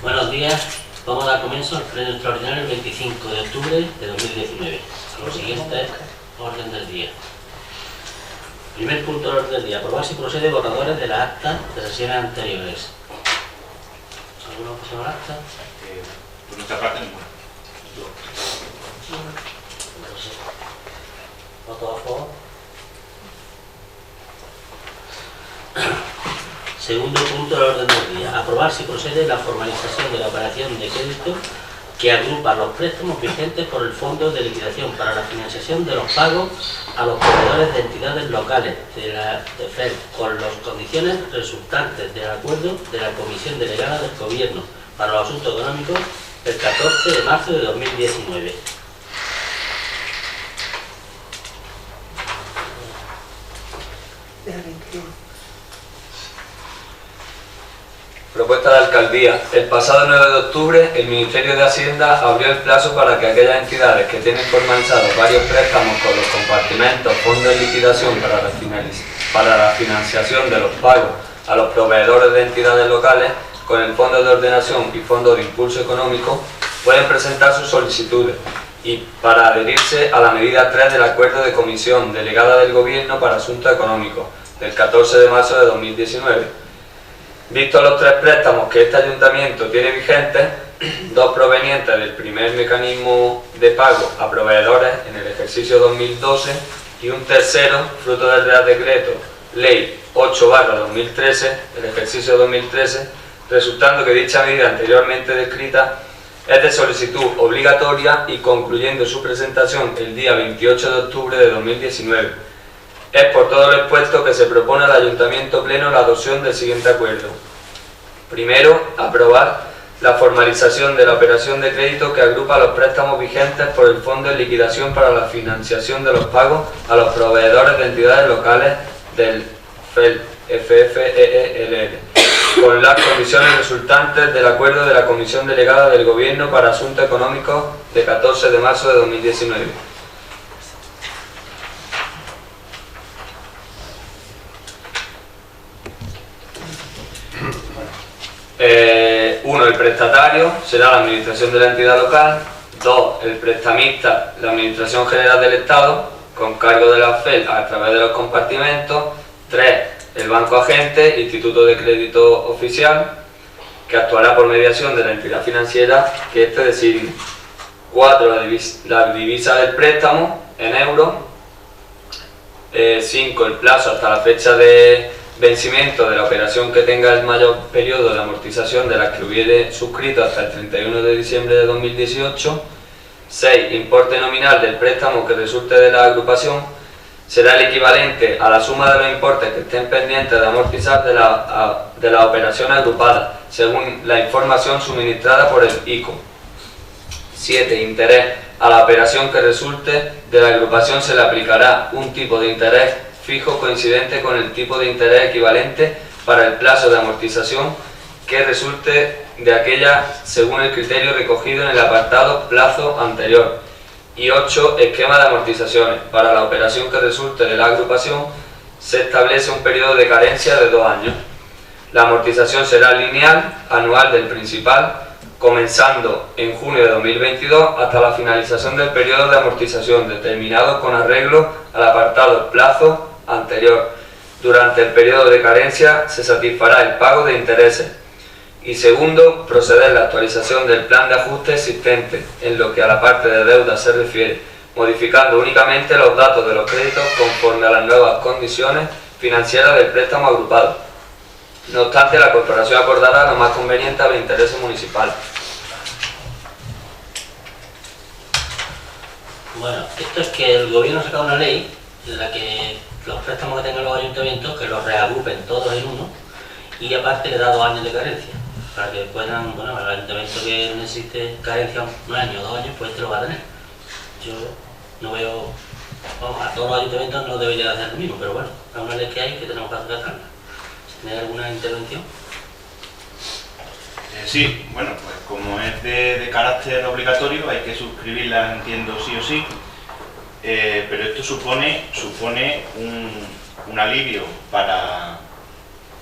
Buenos días. Vamos a dar comienzo al pleno extraordinario el 25 de octubre de 2019. Lo siguiente es orden del día. Primer punto del orden del día. Aprobar si procede borradores de las actas de sesiones anteriores. ¿Alguna oposición al acta? Por nuestra parte, ninguna. ¿Voto a favor? Segundo punto del orden del día. Aprobar si procede la formalización de la operación de crédito que agrupa los préstamos vigentes por el Fondo de Liquidación para la financiación de los pagos a los proveedores de entidades locales de FEL con las condiciones resultantes del acuerdo de la Comisión Delegada del Gobierno para los Asuntos Económicos el 14 de marzo de 2019. Propuesta de Alcaldía. El pasado 9 de octubre, el Ministerio de Hacienda abrió el plazo para que aquellas entidades que tienen formalizados varios préstamos con los compartimentos Fondo de Liquidación para la financiación de los pagos a los proveedores de entidades locales con el Fondo de Ordenación y Fondo de Impulso Económico pueden presentar sus solicitudes y para adherirse a la medida 3 del Acuerdo de Comisión Delegada del Gobierno para Asuntos Económicos del 14 de marzo de 2019. Vistos los tres préstamos que este ayuntamiento tiene vigentes, dos provenientes del primer mecanismo de pago a proveedores en el ejercicio 2012 y un tercero, fruto del Real Decreto Ley 8/2013, del ejercicio 2013, resultando que dicha medida anteriormente descrita es de solicitud obligatoria y concluyendo su presentación el día 28 de octubre de 2019. Es por todo lo expuesto que se propone al Ayuntamiento Pleno la adopción del siguiente acuerdo. Primero, aprobar la formalización de la operación de crédito que agrupa los préstamos vigentes por el Fondo de Liquidación para la financiación de los pagos a los proveedores de entidades locales del FEL, con las condiciones resultantes del acuerdo de la Comisión Delegada del Gobierno para Asuntos Económicos de 14 de marzo de 2019. Uno, el prestatario será la administración de la entidad local. 2, el prestamista, la administración general del Estado, con cargo de la FEL a través de los compartimentos. 3, el banco agente, instituto de crédito oficial, que actuará por mediación de la entidad financiera que éste designe. 4, la divisa del préstamo en euros. 5, el plazo hasta la fecha de vencimiento de la operación que tenga el mayor periodo de amortización de la que hubiere suscrito hasta el 31 de diciembre de 2018. 6, importe nominal del préstamo que resulte de la agrupación será el equivalente a la suma de los importes que estén pendientes de amortizar de la operación agrupada, según la información suministrada por el ICO. 7, interés. A la operación que resulte de la agrupación se le aplicará un tipo de interés fijo coincidente con el tipo de interés equivalente para el plazo de amortización que resulte de aquella según el criterio recogido en el apartado plazo anterior. Y 8, esquema de amortizaciones. Para la operación que resulte de la agrupación se establece un periodo de carencia de 2 años. La amortización será lineal, anual del principal, comenzando en junio de 2022 hasta la finalización del periodo de amortización determinado con arreglo al apartado plazo anterior. Durante el periodo de carencia se satisfará el pago de intereses. Y segundo, proceder a la actualización del plan de ajuste existente en lo que a la parte de deuda se refiere, modificando únicamente los datos de los créditos conforme a las nuevas condiciones financieras del préstamo agrupado. No obstante, la corporación acordará lo más conveniente a los intereses municipales. Bueno, esto es que el gobierno ha sacado una ley en la que los préstamos que tengan los ayuntamientos, que los reagrupen todos en uno y aparte le da 2 años de carencia, para que puedan, bueno, el ayuntamiento que necesite carencia 1 año o 2 años, pues este lo va a tener. Yo no veo, vamos, a todos los ayuntamientos no debería hacer lo mismo, pero bueno, es una ley que hay que tenemos que acatarla. ¿Tiene alguna intervención? Sí, bueno, pues como es de carácter obligatorio hay que suscribirla, entiendo, sí o sí, pero esto supone un alivio para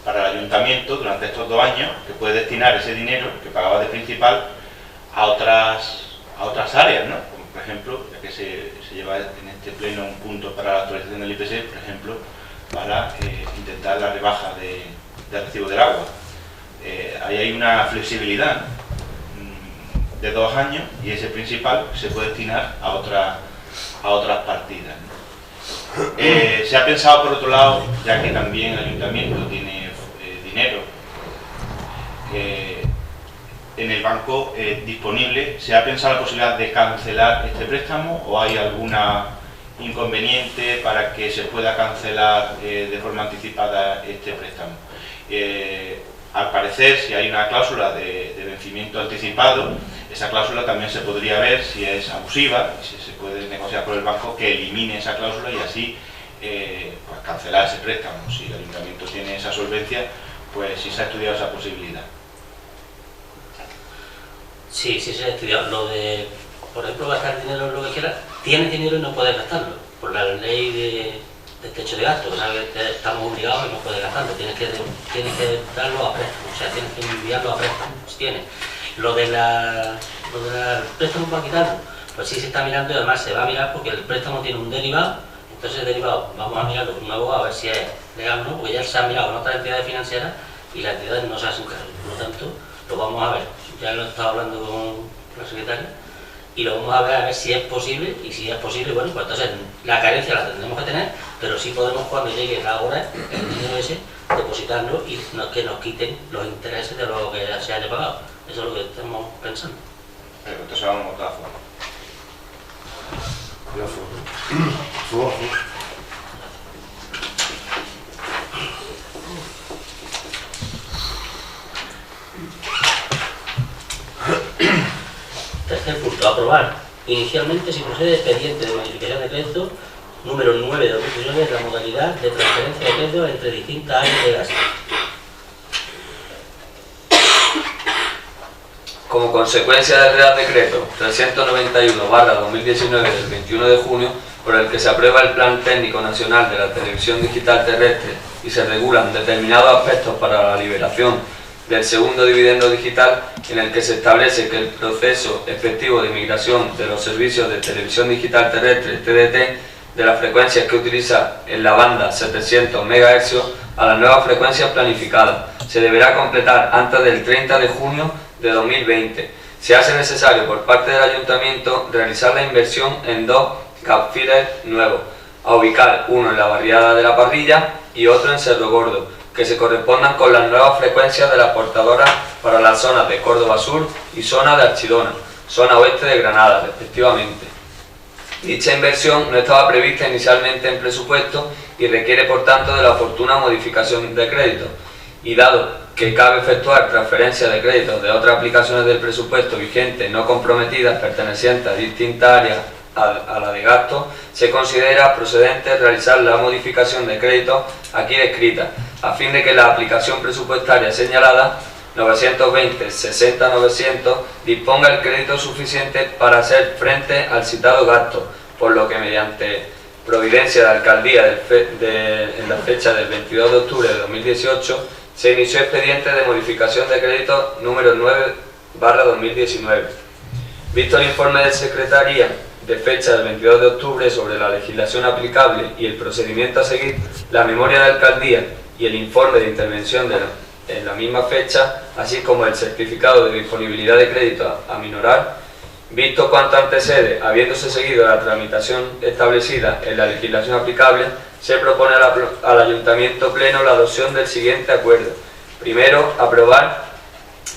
para el ayuntamiento durante estos 2 años, que puede destinar ese dinero que pagaba de principal a otras áreas, ¿no? Como por ejemplo, ya que se lleva en este pleno un punto para la actualización del IPC, por ejemplo, para intentar la rebaja de recibo del agua. Ahí hay una flexibilidad de 2 años y ese principal se puede destinar a otras partidas, ¿no? Se ha pensado, por otro lado, ya que también el ayuntamiento tiene dinero en el banco disponible, ¿se ha pensado la posibilidad de cancelar este préstamo o hay alguna inconveniente para que se pueda cancelar de forma anticipada este préstamo? Al parecer, si hay una cláusula de vencimiento anticipado, esa cláusula también se podría ver si es abusiva y si se puede negociar por el banco que elimine esa cláusula y así pues cancelar ese préstamo. Si el ayuntamiento tiene esa solvencia, pues sí se ha estudiado esa posibilidad. Sí, sí se ha estudiado. Lo de, por ejemplo, gastar dinero en lo que quieras, tienes dinero y no puedes gastarlo. Por la ley de techo de gasto, que sabes que estamos obligados y no puedes gastarlo. Tienes que darlo a préstamo, o sea, tienes que enviarlo a préstamo. Si tienes. Lo del préstamo para quitarlo, pues sí se está mirando y además se va a mirar porque el préstamo tiene un derivado. Entonces el derivado vamos a mirarlo con un abogado a ver si es legal o no, porque ya se ha mirado en otras entidades financieras y las entidades no se hacen cargo. Por lo tanto, lo vamos a ver. Ya lo he estado hablando con la secretaria y lo vamos a ver si es posible, y si es posible, bueno, pues entonces la carencia la tendremos que tener, pero sí podemos, cuando llegue la hora, el dinero ese, depositarlo y que nos quiten los intereses de lo que se haya pagado. Eso es lo que estamos pensando. Pero entonces vamos a votar a favor. Tercer punto, aprobar. Inicialmente, si procede expediente de modificación de crédito número 9 de 2019, la modalidad de transferencia de crédito entre distintas áreas de gasto. Como consecuencia del Real Decreto 391/2019 del 21 de junio, por el que se aprueba el Plan Técnico Nacional de la Televisión Digital Terrestre y se regulan determinados aspectos para la liberación del segundo dividendo digital, en el que se establece que el proceso efectivo de migración de los servicios de televisión digital terrestre (TDT) de las frecuencias que utiliza en la banda 700 MHz a las nuevas frecuencias planificadas se deberá completar antes del 30 de junio de 2020. Se hace necesario por parte del Ayuntamiento realizar la inversión en 2 capfires nuevos, a ubicar uno en la barriada de La Parrilla y otro en Cerro Gordo, que se correspondan con las nuevas frecuencias de las portadoras para las zonas de Córdoba Sur y zona de Archidona, zona oeste de Granada, respectivamente. Dicha inversión no estaba prevista inicialmente en presupuesto y requiere, por tanto, de la oportuna modificación de crédito. Y dado que cabe efectuar transferencias de créditos de otras aplicaciones del presupuesto vigente no comprometidas pertenecientes a distintas áreas a la de gasto, se considera procedente realizar la modificación de créditos aquí descrita, a fin de que la aplicación presupuestaria señalada 920-60-900 disponga el crédito suficiente para hacer frente al citado gasto, por lo que mediante providencia de alcaldía en la fecha del 22 de octubre de 2018 se inició expediente de modificación de crédito número 9/2019. Visto el informe de Secretaría de fecha del 22 de octubre sobre la legislación aplicable y el procedimiento a seguir, la memoria de alcaldía y el informe de intervención en la misma fecha, así como el certificado de disponibilidad de crédito a minorar, visto cuanto antecede, habiéndose seguido la tramitación establecida en la legislación aplicable, se propone al Ayuntamiento Pleno la adopción del siguiente acuerdo. Primero, aprobar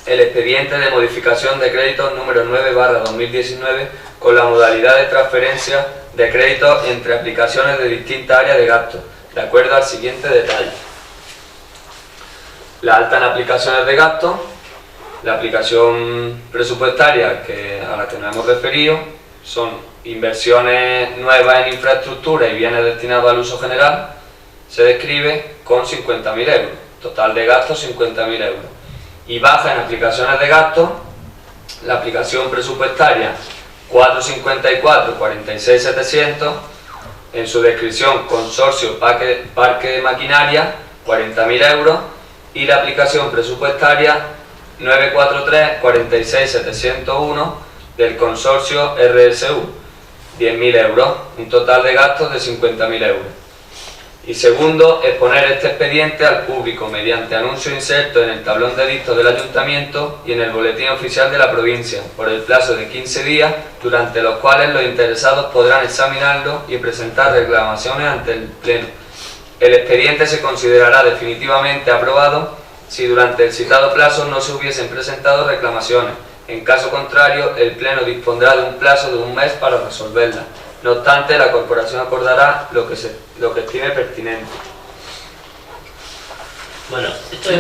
el expediente de modificación de crédito número 9/2019 con la modalidad de transferencia de créditos entre aplicaciones de distintas áreas de gasto, de acuerdo al siguiente detalle. La alta en aplicaciones de gasto, la aplicación presupuestaria a la que nos hemos referido, son inversiones nuevas en infraestructura y bienes destinados al uso general, se describe con 50.000 euros, total de gasto 50.000 euros. Y baja en aplicaciones de gasto, la aplicación presupuestaria 454-46-700, en su descripción consorcio parque de maquinaria, 40.000 euros, y la aplicación presupuestaria 943-46-701 del consorcio RSU, 10.000 euros, un total de gastos de 50.000 euros. Y segundo, exponer este expediente al público mediante anuncio inserto en el tablón de dictos del Ayuntamiento y en el boletín oficial de la provincia, por el plazo de 15 días, durante los cuales los interesados podrán examinarlo y presentar reclamaciones ante el Pleno. El expediente se considerará definitivamente aprobado si durante el citado plazo no se hubiesen presentado reclamaciones. En caso contrario, el Pleno dispondrá de un plazo de un mes para resolverla. No obstante, la Corporación acordará lo que estime pertinente. Bueno, esto es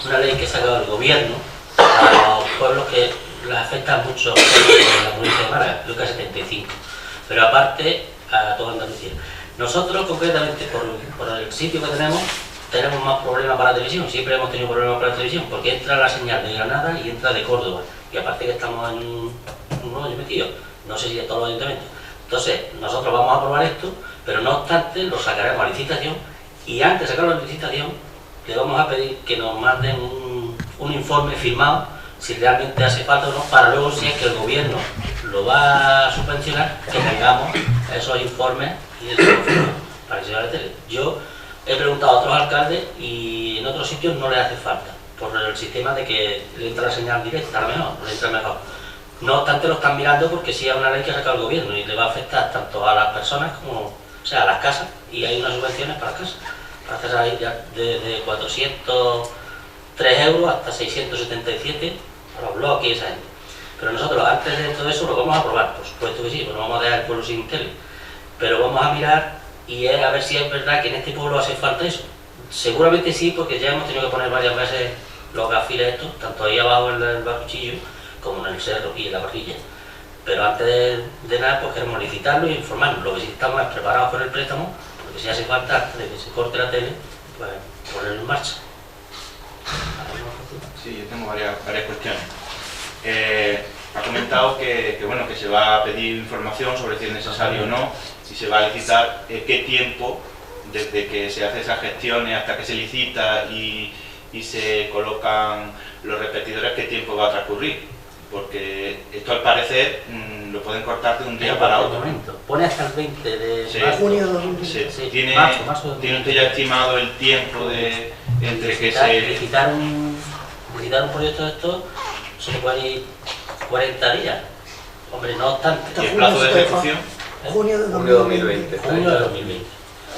una ley que ha sacado el gobierno a los pueblos que les afecta mucho en la provincia de Málaga, creo que a 75, pero aparte a toda Andalucía. Nosotros, concretamente, por el sitio que tenemos más problemas para la televisión, siempre hemos tenido problemas para la televisión, porque entra la señal de Granada y entra de Córdoba, y aparte que estamos en un hoyo metido, no sé si de todos los ayuntamientos. Entonces, nosotros vamos a aprobar esto, pero no obstante lo sacaremos a licitación, y antes de sacarlo a licitación le vamos a pedir que nos manden un informe firmado si realmente hace falta o no, para luego, si es que el gobierno lo va a subvencionar, que tengamos esos informes y eso para que se vea la tele. Yo he preguntado a otros alcaldes y en otros sitios no les hace falta, por el sistema de que le entra la señal directa, a lo mejor, le entra mejor. No obstante lo están mirando porque sí es una ley que ha sacado el gobierno y le va a afectar tanto a las personas como, o sea, a las casas, y hay unas subvenciones para las casas. Para las casas hay desde 403 euros hasta 677 para los bloques y esa gente. Pero nosotros antes de todo eso lo vamos a aprobar, por supuesto que sí, pues no vamos a dejar el pueblo sin tele. Pero vamos a mirar y a ver si es verdad que en este pueblo hace falta eso. Seguramente sí, porque ya hemos tenido que poner varias veces los gafiles estos, tanto ahí abajo en el barruchillo como en el cerro y en la parrilla. Pero antes de nada, pues queremos licitarlo y informarnos. Lo que sí estamos es preparados con el préstamo, porque si hace falta, antes de que se corte la tele, pues ponerlo en marcha. Sí, yo tengo varias cuestiones. Ha comentado que bueno, que se va a pedir información sobre si es necesario o no, si se va a licitar, qué tiempo desde que se hace esas gestiones hasta que se licita y se colocan los repetidores, qué tiempo va a transcurrir, porque esto al parecer lo pueden cortar de un día para otro. Pone hasta el 20 de junio de 2020. Sí, ¿Tiene usted ya 2020. estimado el tiempo entre que Licitar un proyecto de esto se le puede ir 40 días. Hombre, no obstante. ¿Y el plazo de ejecución? Junio de 2020. Junio de 2020.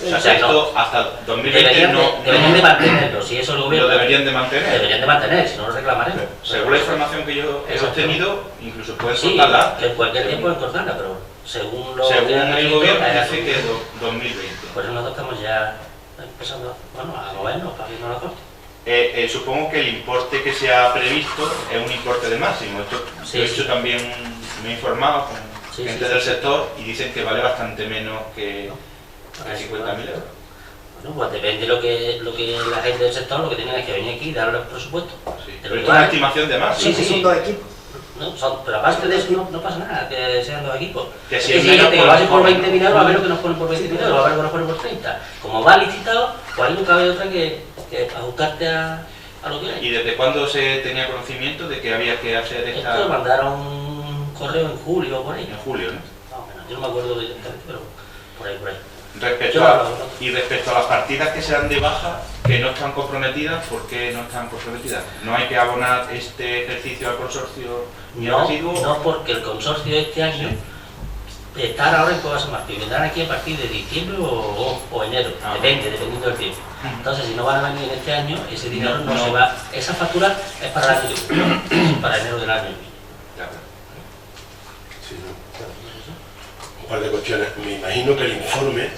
O sea, esto hasta 2020 deberían de mantenerlo, si eso el gobierno... Lo deberían de mantener. Deberían de mantener, si no lo reclamaremos. Según la información que yo he obtenido, incluso pueden Sí, cortarla. que en cualquier tiempo pueden cortarla, pero según el gobierno dice que es 2020. Por eso nosotros estamos ya empezando a movernos para haciendo la corte. Supongo que el importe que se ha previsto es un importe de máximo. Esto, Sí, yo he hecho también, me he informado con gente del sí. sector y dicen que vale bastante menos que 50.000 euros. Bueno, pues depende de lo que la gente del sector lo que tienen es que venir aquí y dar los presupuestos. Sí. De Pero lo esto es que una vale. estimación de máximo. Sí. Son dos equipos. No, pero aparte de eso no pasa nada, que sean dos equipos. Que Es si que es si menos, te pues lo hace por mejor. 20.000 euros, a ver lo que nos ponen por 20.000 euros, a ver lo que nos ponen por 30. Como va licitado, pues ahí no cabe otra que ajustarte a lo que hay. ¿Y desde cuándo se tenía conocimiento de que había que hacer esta...? Esto mandaron un correo en julio o por ahí. En julio, ¿no? Más o menos. Yo no me acuerdo directamente, pero por ahí. Respecto a las partidas que se dan de baja, que no están comprometidas, ¿por qué no están comprometidas? ¿No hay que abonar este ejercicio al consorcio ni al residuo? No, porque el consorcio este año estará ahora en Cuevas San Martín. Vendrán aquí a partir de diciembre o enero, dependiendo del tiempo. Entonces, si no van a venir en este año, ese dinero no se va. Esa factura es para el año que viene, para enero del año que viene. Sí, un par de cuestiones. Me imagino que el informe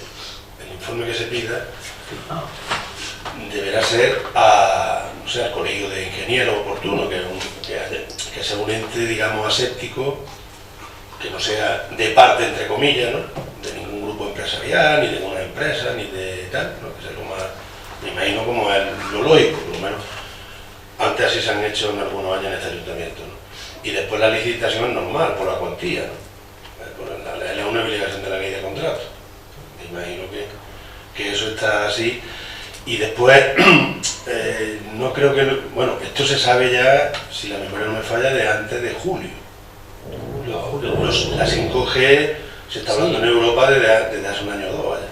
que se pida deberá ser al colegio de ingenieros oportuno, que sea un ente, digamos, aséptico, que no sea de parte, entre comillas, ¿no?, de ningún grupo empresarial, ni de una empresa, ni de tal, ¿no?, que sea como, me imagino, como lo lógico, por lo menos. Antes así se han hecho en algunos años en este ayuntamiento, ¿no? Y después la licitación es normal, por la cuantía, ¿no? Es una obligación de la ley de contrato. Me imagino que eso está así. Y después, no creo que... Bueno, esto se sabe ya, si la memoria no me falla, de antes de julio. La 5G se está hablando en Europa desde hace un año o dos, vaya.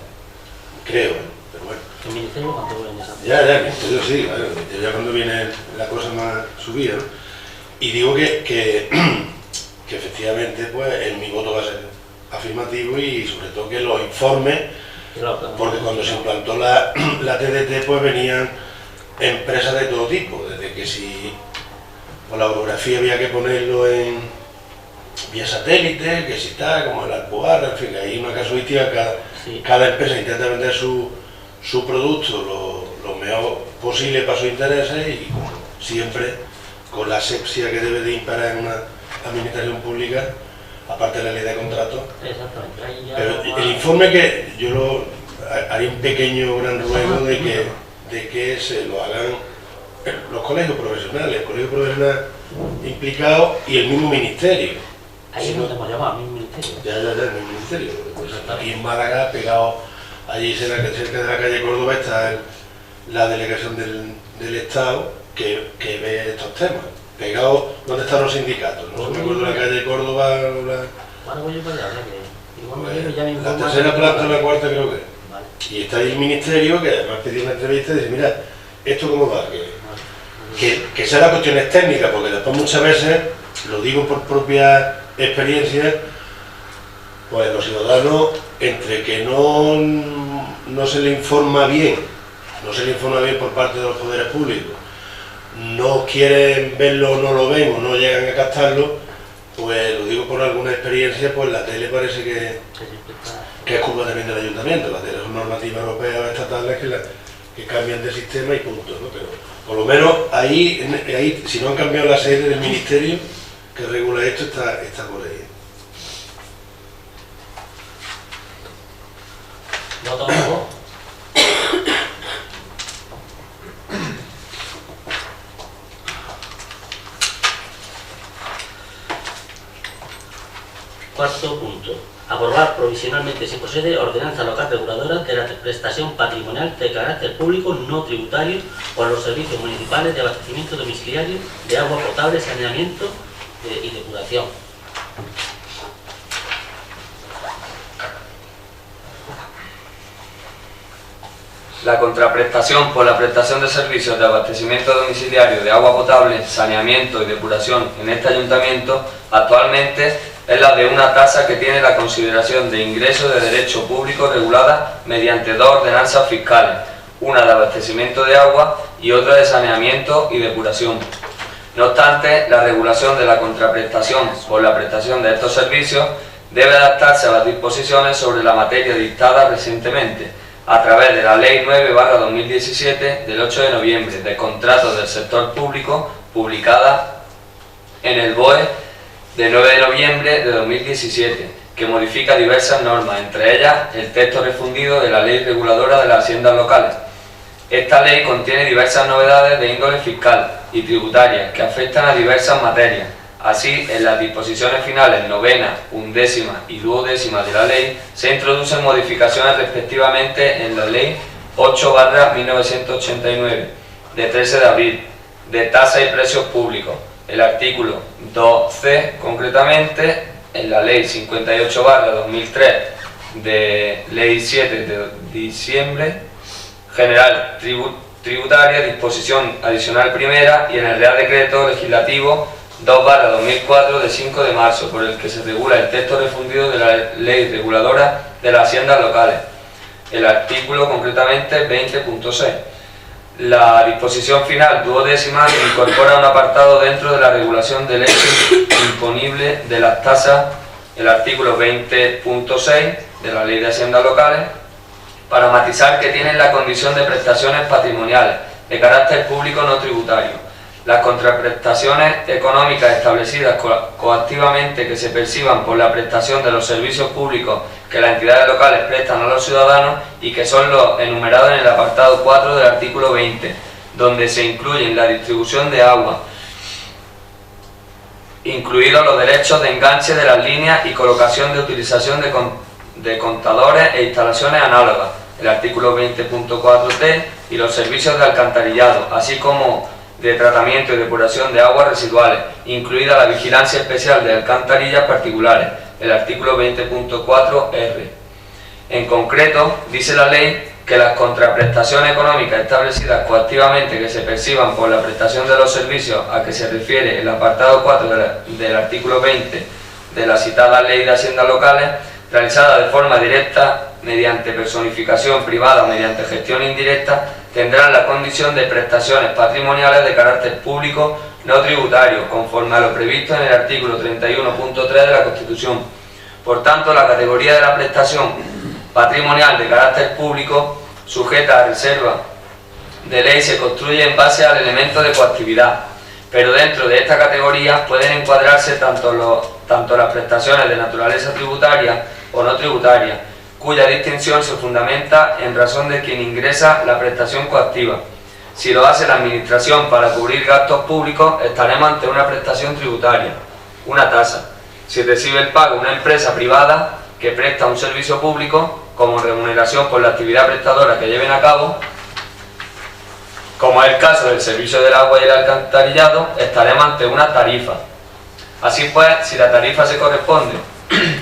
Creo, pero bueno. ¿El ministerio cuánto vuelve en esa? Ya, el ministerio sí, claro, el ministerio ya cuando viene la cosa más subida, ¿no? Y digo que efectivamente, pues, mi voto va a ser afirmativo y sobre todo que los informes, porque cuando se implantó la TDT, pues venían empresas de todo tipo, desde que si por la orografía había que ponerlo en vía satélite, que si está, como el Alpujarra, en fin, que hay una casuística, cada empresa intenta vender su producto lo mejor posible para sus intereses y como siempre con la asepsia que debe de imperar en una administración pública, aparte de la ley de contratos. Exactamente. Ahí ya Pero el informe, que yo haría un pequeño gran ruego de que se lo hagan los colegios profesionales, el colegio profesional implicado y el mismo ministerio. Ahí es donde hemos llamado, al mismo ministerio. Ya, el mismo ministerio. Pues aquí en Málaga, pegado allí cerca de la calle Córdoba, está la delegación del Estado que ve estos temas. Pegado donde están los sindicatos. No me acuerdo la calle Córdoba o la... Bueno, voy yo para allá, que igual me llevo y ya me La informo. tercera planta o la cuarta creo que. Vale. Y está ahí el ministerio que además pidió una entrevista y dice, mira, ¿esto cómo va? Que sean las cuestiones técnicas, porque después muchas veces, lo digo por propia experiencia, pues los ciudadanos, entre que no se le informa bien, por parte de los poderes públicos, no quieren verlo, no lo ven o no llegan a captarlo, pues lo digo por alguna experiencia, pues la tele parece que es culpa también del ayuntamiento. La tele son normativas europeas o estatales que cambian de sistema y punto, ¿no? Pero por lo menos ahí, si no han cambiado la sede del ministerio que regula esto, está por ahí. ¿Voto a favor? Cuarto punto. Aprobar provisionalmente, si procede, ordenanza local reguladora de la prestación patrimonial de carácter público no tributario por los servicios municipales de abastecimiento domiciliario de agua potable, saneamiento y depuración. La contraprestación por la prestación de servicios de abastecimiento domiciliario de agua potable, saneamiento y depuración en este ayuntamiento actualmente es la de una tasa que tiene la consideración de ingreso de derecho público regulada mediante dos ordenanzas fiscales, una de abastecimiento de agua y otra de saneamiento y depuración. No obstante, la regulación de la contraprestación por la prestación de estos servicios debe adaptarse a las disposiciones sobre la materia dictadas recientemente a través de la Ley 9/2017 del 8 de noviembre de contratos del sector público, publicada en el BOE de 9 de noviembre de 2017, que modifica diversas normas, entre ellas el texto refundido de la Ley Reguladora de las Haciendas Locales. Esta ley contiene diversas novedades de índole fiscal y tributaria que afectan a diversas materias. Así, en las disposiciones finales novena, undécima y duodécima de la ley se introducen modificaciones respectivamente en la Ley 8/1989, de 13 de abril, de tasa y precios públicos, el artículo 2C concretamente, en la Ley 58/2003, de Ley 7 de diciembre, General Tributaria, disposición adicional primera, y en el Real Decreto Legislativo 2/2004 de 5 de marzo, por el que se regula el texto refundido de la Ley Reguladora de las Haciendas Locales, el artículo concretamente 20.6. La disposición final duodécima incorpora un apartado dentro de la regulación del hecho imponible de las tasas, el artículo 20.6 de la Ley de Haciendas Locales, para matizar que tienen la condición de prestaciones patrimoniales de carácter público no tributario. Las contraprestaciones económicas establecidas coactivamente que se perciban por la prestación de los servicios públicos que las entidades locales prestan a los ciudadanos y que son los enumerados en el apartado 4 del artículo 20, donde se incluyen la distribución de agua, incluidos los derechos de enganche de las líneas y colocación de utilización de contadores e instalaciones análogas, el artículo 20.4t, y los servicios de alcantarillado, así como de tratamiento y depuración de aguas residuales, incluida la vigilancia especial de alcantarillas particulares, el artículo 20.4r. En concreto, dice la ley que las contraprestaciones económicas establecidas coactivamente que se perciban por la prestación de los servicios a que se refiere el apartado 4 del artículo 20 de la citada Ley de Haciendas Locales, realizadas de forma directa mediante personificación privada o mediante gestión indirecta, tendrán la condición de prestaciones patrimoniales de carácter público no tributario, conforme a lo previsto en el artículo 31.3 de la Constitución. Por tanto, la categoría de la prestación patrimonial de carácter público, sujeta a reserva de ley, se construye en base al elemento de coactividad, pero dentro de esta categoría pueden encuadrarse tanto las prestaciones de naturaleza tributaria o no tributaria, cuya distinción se fundamenta en razón de quien ingresa la prestación coactiva. Si lo hace la Administración para cubrir gastos públicos, estaremos ante una prestación tributaria, una tasa. Si recibe el pago una empresa privada que presta un servicio público, como remuneración por la actividad prestadora que lleven a cabo, como es el caso del servicio del agua y el alcantarillado, estaremos ante una tarifa. Así pues, si la tarifa se corresponde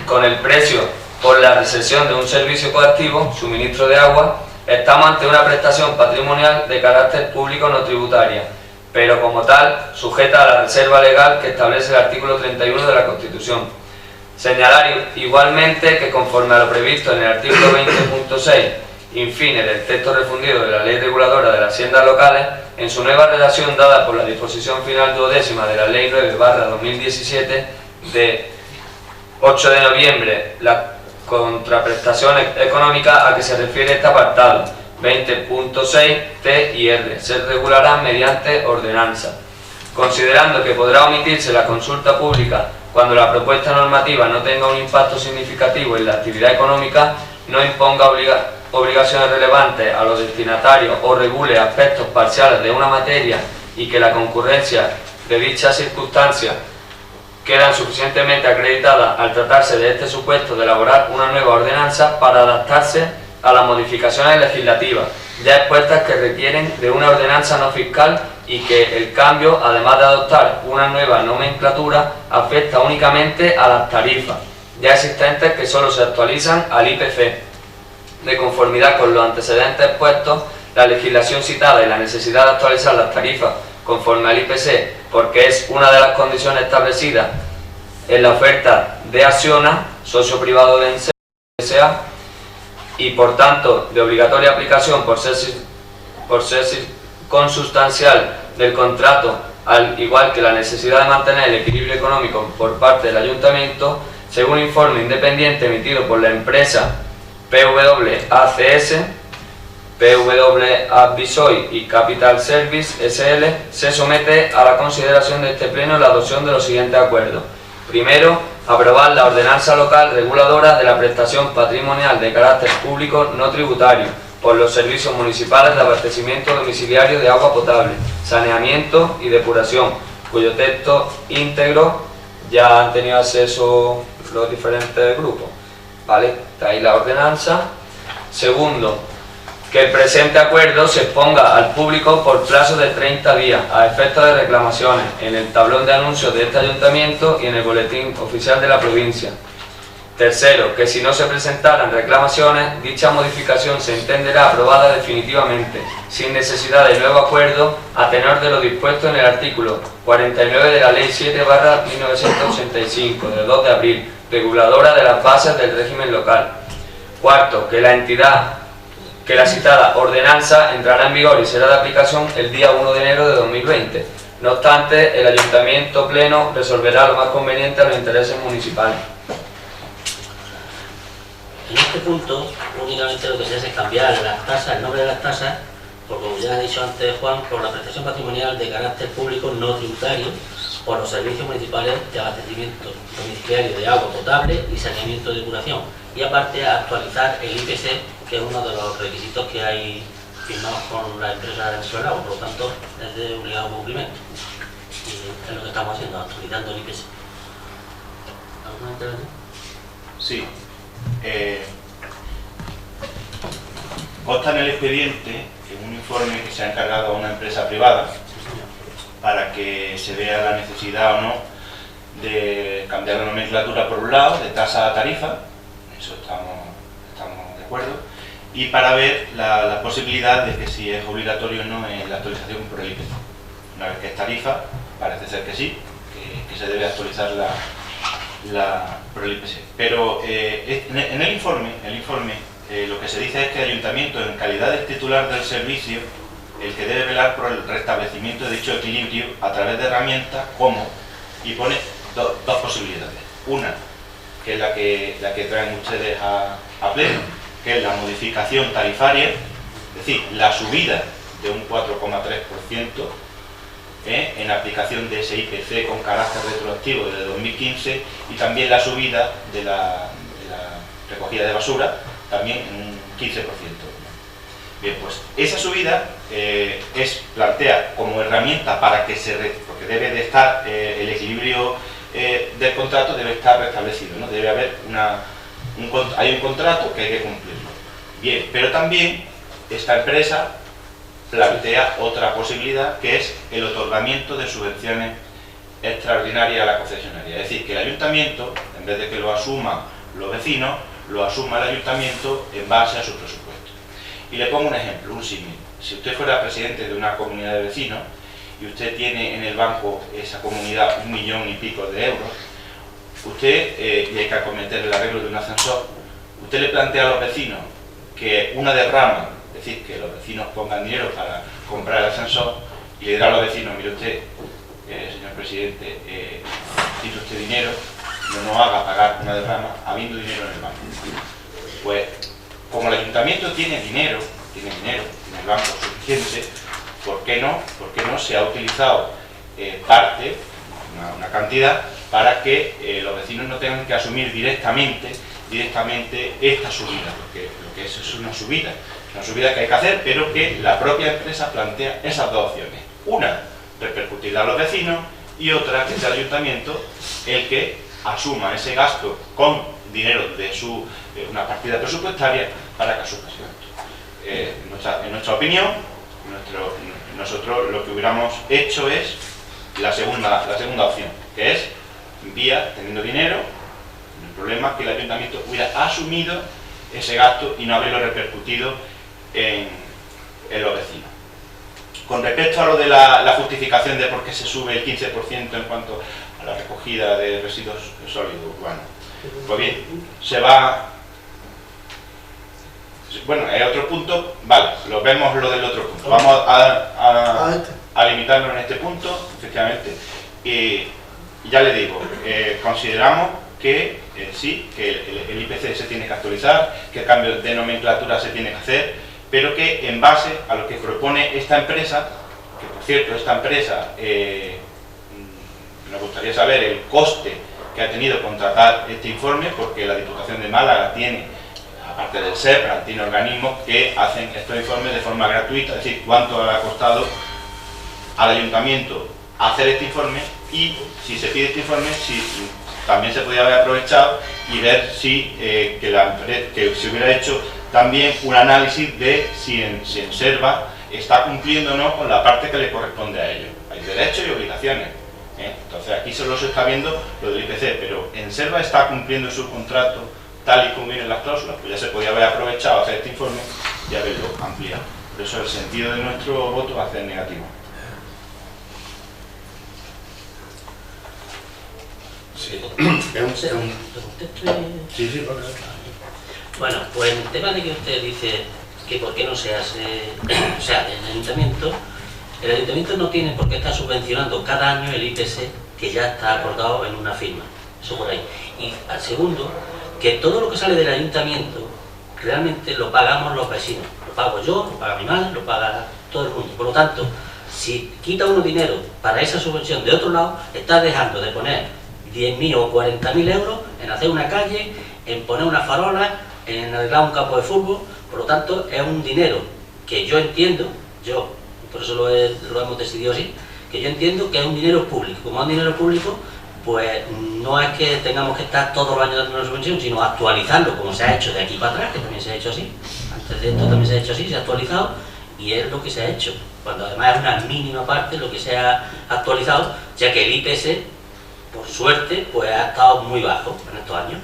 con el precio por la recepción de un servicio coactivo, suministro de agua, estamos ante una prestación patrimonial de carácter público no tributaria, pero como tal, sujeta a la reserva legal que establece el artículo 31 de la Constitución. Señalar igualmente que conforme a lo previsto en el artículo 20.6, infine del texto refundido de la Ley Reguladora de las Haciendas Locales, en su nueva redacción dada por la disposición final 12ª de la Ley 9/2017 de 8 de noviembre, las contraprestaciones económicas a que se refiere este apartado 20.6 T y R se regularán mediante ordenanza. Considerando que podrá omitirse la consulta pública cuando la propuesta normativa no tenga un impacto significativo en la actividad económica, no imponga obligaciones relevantes a los destinatarios o regule aspectos parciales de una materia y que la concurrencia de dichas circunstancias quedan suficientemente acreditadas al tratarse de este supuesto de elaborar una nueva ordenanza para adaptarse a las modificaciones legislativas ya expuestas que requieren de una ordenanza no fiscal y que el cambio, además de adoptar una nueva nomenclatura, afecta únicamente a las tarifas ya existentes que solo se actualizan al IPC. De conformidad con los antecedentes expuestos, la legislación citada y la necesidad de actualizar las tarifas conforme al IPC, porque es una de las condiciones establecidas en la oferta de Acciona, socio privado de ENSE S.A., y por tanto de obligatoria aplicación por ser consustancial del contrato, al igual que la necesidad de mantener el equilibrio económico por parte del Ayuntamiento, según informe independiente emitido por la empresa PWACS, PWA y Capital Service SL, se somete a la consideración de este Pleno la adopción de los siguientes acuerdos. Primero, aprobar la ordenanza local reguladora de la prestación patrimonial de carácter público no tributario por los servicios municipales de abastecimiento domiciliario de agua potable, saneamiento y depuración, cuyo texto íntegro ya han tenido acceso los diferentes grupos. ¿Vale? Está ahí la ordenanza. Segundo, que el presente acuerdo se exponga al público por plazo de 30 días a efectos de reclamaciones en el tablón de anuncios de este ayuntamiento y en el boletín oficial de la provincia. Tercero, que si no se presentaran reclamaciones, dicha modificación se entenderá aprobada definitivamente, sin necesidad de nuevo acuerdo, a tenor de lo dispuesto en el artículo 49 de la Ley 7/1985, del 2 de abril, reguladora de las bases del régimen local. Cuarto, que la citada ordenanza entrará en vigor y será de aplicación el día 1 de enero de 2020. No obstante, el Ayuntamiento Pleno resolverá lo más conveniente a los intereses municipales. En este punto, únicamente lo que se hace es cambiar las tasas, el nombre de las tasas, por, como ya ha dicho antes Juan, por la prestación patrimonial de carácter público no tributario, por los servicios municipales de abastecimiento domiciliario de agua potable y saneamiento de depuración. Y aparte, a actualizar el IPC, que es uno de los requisitos que hay firmados con la empresa de del agua, por lo tanto, es de obligado cumplimiento. Y es lo que estamos haciendo, actualizando el IPC. ¿Alguna intervención? Sí. consta en el expediente en un informe que se ha encargado a una empresa privada para que se vea la necesidad o no de cambiar la nomenclatura por un lado, de tasa a tarifa, eso estamos de acuerdo, y para ver la posibilidad de que si es obligatorio o no la actualización por el IPC. Una vez que es tarifa, parece ser que sí, que se debe actualizar por el IPC. Pero en el informe lo que se dice es que el ayuntamiento, en calidad de titular del servicio, el que debe velar por el restablecimiento de dicho equilibrio a través de herramientas como, y pone dos posibilidades. Una, que es la que traen ustedes a pleno, que es la modificación tarifaria, es decir, la subida de un 4,3% en aplicación de ese IPC con carácter retroactivo desde 2015, y también la subida de la recogida de basura, también en un 15%. Bien, pues esa subida plantea como herramienta para que porque debe de estar el equilibrio del contrato debe estar restablecido, ¿no? Debe haber hay un contrato que hay que cumplirlo. Bien, pero también esta empresa plantea otra posibilidad, que es el otorgamiento de subvenciones extraordinarias a la concesionaria. Es decir, que el ayuntamiento, en vez de que lo asuman los vecinos, lo asuma el ayuntamiento en base a su presupuesto. Y le pongo un ejemplo, un símil. Si usted fuera presidente de una comunidad de vecinos y usted tiene en el banco esa comunidad 1 millón y pico de euros, usted, y hay que acometer el arreglo de un ascensor, usted le plantea a los vecinos que una derrama, es decir, que los vecinos pongan dinero para comprar el ascensor, y le dirá a los vecinos: mire usted, señor presidente, quite usted dinero, no nos haga pagar una derrama habiendo dinero en el banco. Pues, como el ayuntamiento tiene dinero en el banco suficiente, ¿por qué no se ha utilizado parte, una cantidad, para que los vecinos no tengan que asumir directamente esta subida? Porque lo que es una subida que hay que hacer, pero que la propia empresa plantea esas dos opciones. Una, repercutirla a los vecinos, y otra, que sea el ayuntamiento el que asuma ese gasto con dinero de una partida presupuestaria para que asuma ese gasto. En nuestra opinión, nosotros lo que hubiéramos hecho es la segunda opción, que es teniendo dinero. El problema es que el ayuntamiento hubiera asumido ese gasto y no haberlo repercutido en los vecinos. Con respecto a lo de la justificación de por qué se sube el 15% en cuanto a la recogida de residuos sólidos urbanos, pues bien, bueno, es otro punto, vale, vemos lo del otro punto. Vamos a limitarnos en este punto, efectivamente. Y ya le digo, consideramos que sí, que el IPC se tiene que actualizar, que el cambio de nomenclatura se tiene que hacer, pero que en base a lo que propone esta empresa, que por cierto, esta empresa, nos gustaría saber el coste que ha tenido contratar este informe, porque la Diputación de Málaga tiene, aparte del SEPRA, tiene organismos que hacen estos informes de forma gratuita, es decir, cuánto ha costado al ayuntamiento hacer este informe, y si se pide este informe, si también se podría haber aprovechado y ver si que se hubiera hecho también un análisis de si en Serva está cumpliendo o no con la parte que le corresponde a ellos. Hay derechos y obligaciones. Entonces aquí solo se está viendo lo del IPC, pero en Serva está cumpliendo su contrato tal y como vienen las cláusulas, pues ya se podía haber aprovechado hacer este informe y haberlo ampliado. Por eso el sentido de nuestro voto va a ser negativo. Sí, Bueno, pues el tema de que usted dice que por qué no se hace, o sea, el ayuntamiento no tiene por qué estar subvencionando cada año el IPC que ya está acordado en una firma, eso por ahí. Y al segundo, que todo lo que sale del ayuntamiento realmente lo pagamos los vecinos, lo pago yo, lo paga mi madre, lo paga todo el mundo. Por lo tanto, si quita uno dinero para esa subvención de otro lado, está dejando de poner 10.000 o 40.000 euros en hacer una calle, en poner una farola, en arreglar un campo de fútbol. Por lo tanto, es un dinero que yo entiendo, por eso lo hemos decidido así, que yo entiendo que es un dinero público. Como es un dinero público, pues no es que tengamos que estar todos los años dando una subvención, sino actualizarlo como se ha hecho de aquí para atrás, que también se ha hecho así, Entonces esto también se ha hecho así, se ha actualizado y es lo que se ha hecho. Cuando además es una mínima parte lo que se ha actualizado, ya que el IPC, por suerte, pues ha estado muy bajo en estos años.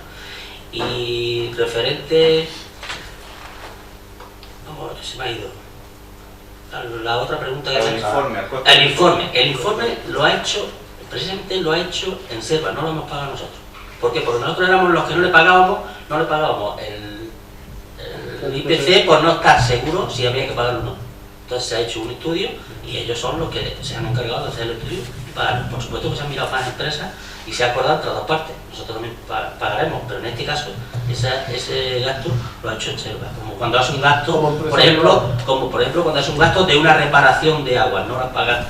Y referente... No, se me ha ido. La otra pregunta que El informe. El informe lo ha hecho, precisamente lo ha hecho en Serva, no lo hemos pagado nosotros. ¿Por qué? Porque nosotros éramos los que no le pagábamos el IPC por no estar seguros si había que pagarlo o no. Entonces se ha hecho un estudio y ellos son los que se han encargado de hacer el estudio y pagar. Por supuesto que se han mirado más empresas y se ha acordado entre las dos partes. Nosotros también pagaremos, pero en este caso ese gasto lo ha hecho en Serva. Como cuando hace un gasto, por ejemplo, cuando hace un gasto de una reparación de aguas, no las paga.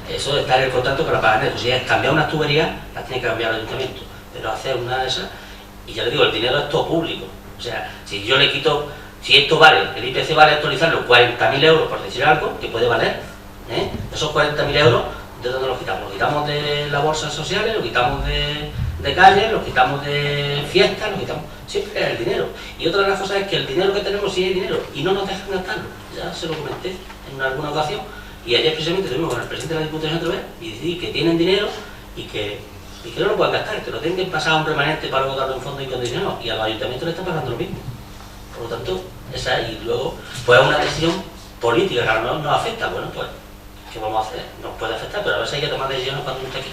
Eso está en el contrato que la pagan ellos. Si es cambiar unas tuberías, las tiene que cambiar el ayuntamiento. Pero hacer una de esas, y ya le digo, el dinero es todo público. O sea, si yo le quito, si esto vale, el IPC vale actualizarlo 40.000 euros, por decir algo, que puede valer, esos 40.000 euros, ¿de dónde los quitamos? Los quitamos de las bolsas sociales, los quitamos de calles, los quitamos de fiestas, los quitamos, siempre es el dinero. Y otra de las cosas es que el dinero que tenemos sí es dinero y no nos dejan gastarlo. Ya se lo comenté en alguna ocasión y ayer precisamente estuvimos con el presidente de la Diputación otra vez y decidí que tienen dinero y que no lo pueden gastar, que lo tienen que pasar a un remanente para luego darlo en fondo incondicionado y a los ayuntamientos le está pasando lo mismo. Por lo tanto, esa y luego pues es una decisión política que a lo mejor nos afecta. Bueno, pues ¿qué vamos a hacer? Nos puede afectar, pero a veces hay que tomar decisiones cuando uno está aquí.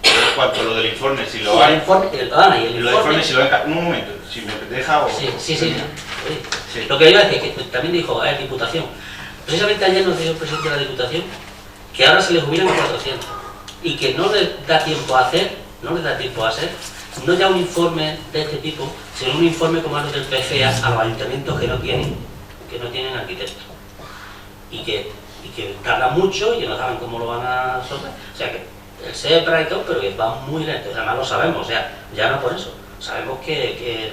En cuanto a lo del informe, si lo Y hay... el informe, si lo hay... Un momento, si me deja o... Sí. Sí. Lo que iba a decir, que también dijo la Diputación. Precisamente ayer nos dijo el presidente de la Diputación que ahora se les jubilan a 400 y que no les da tiempo a hacer, no ya un informe de este tipo, sino un informe como los del PFEA a los ayuntamientos que no tienen arquitectos y que tardan mucho y que no saben cómo lo van a resolver. O sea que el SEPRA y todo, pero que va muy lento, además lo sabemos, o sea, ya no por eso, sabemos que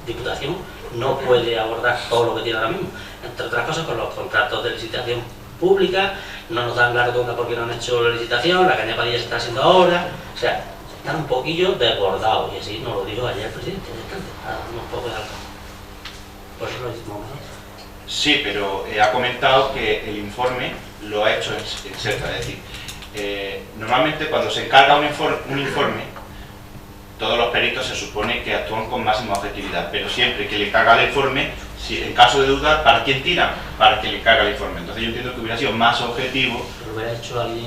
Diputación no puede abordar todo lo que tiene ahora mismo, entre otras cosas con los contratos de licitación pública, no nos dan la rotonda porque no han hecho la licitación, la caña Padilla se está haciendo ahora, o sea, están un poquillo desbordados, y así nos lo dijo ayer el presidente, un poco de alto. Por eso lo decimos nosotros. Sí, pero ha comentado que el informe lo ha hecho en Serva, es decir, normalmente cuando se encarga un informe, todos los peritos se supone que actúan con máxima objetividad, pero siempre que le carga el informe, si en caso de duda, ¿para quién tira? Para que le carga el informe. Entonces yo entiendo que hubiera sido más objetivo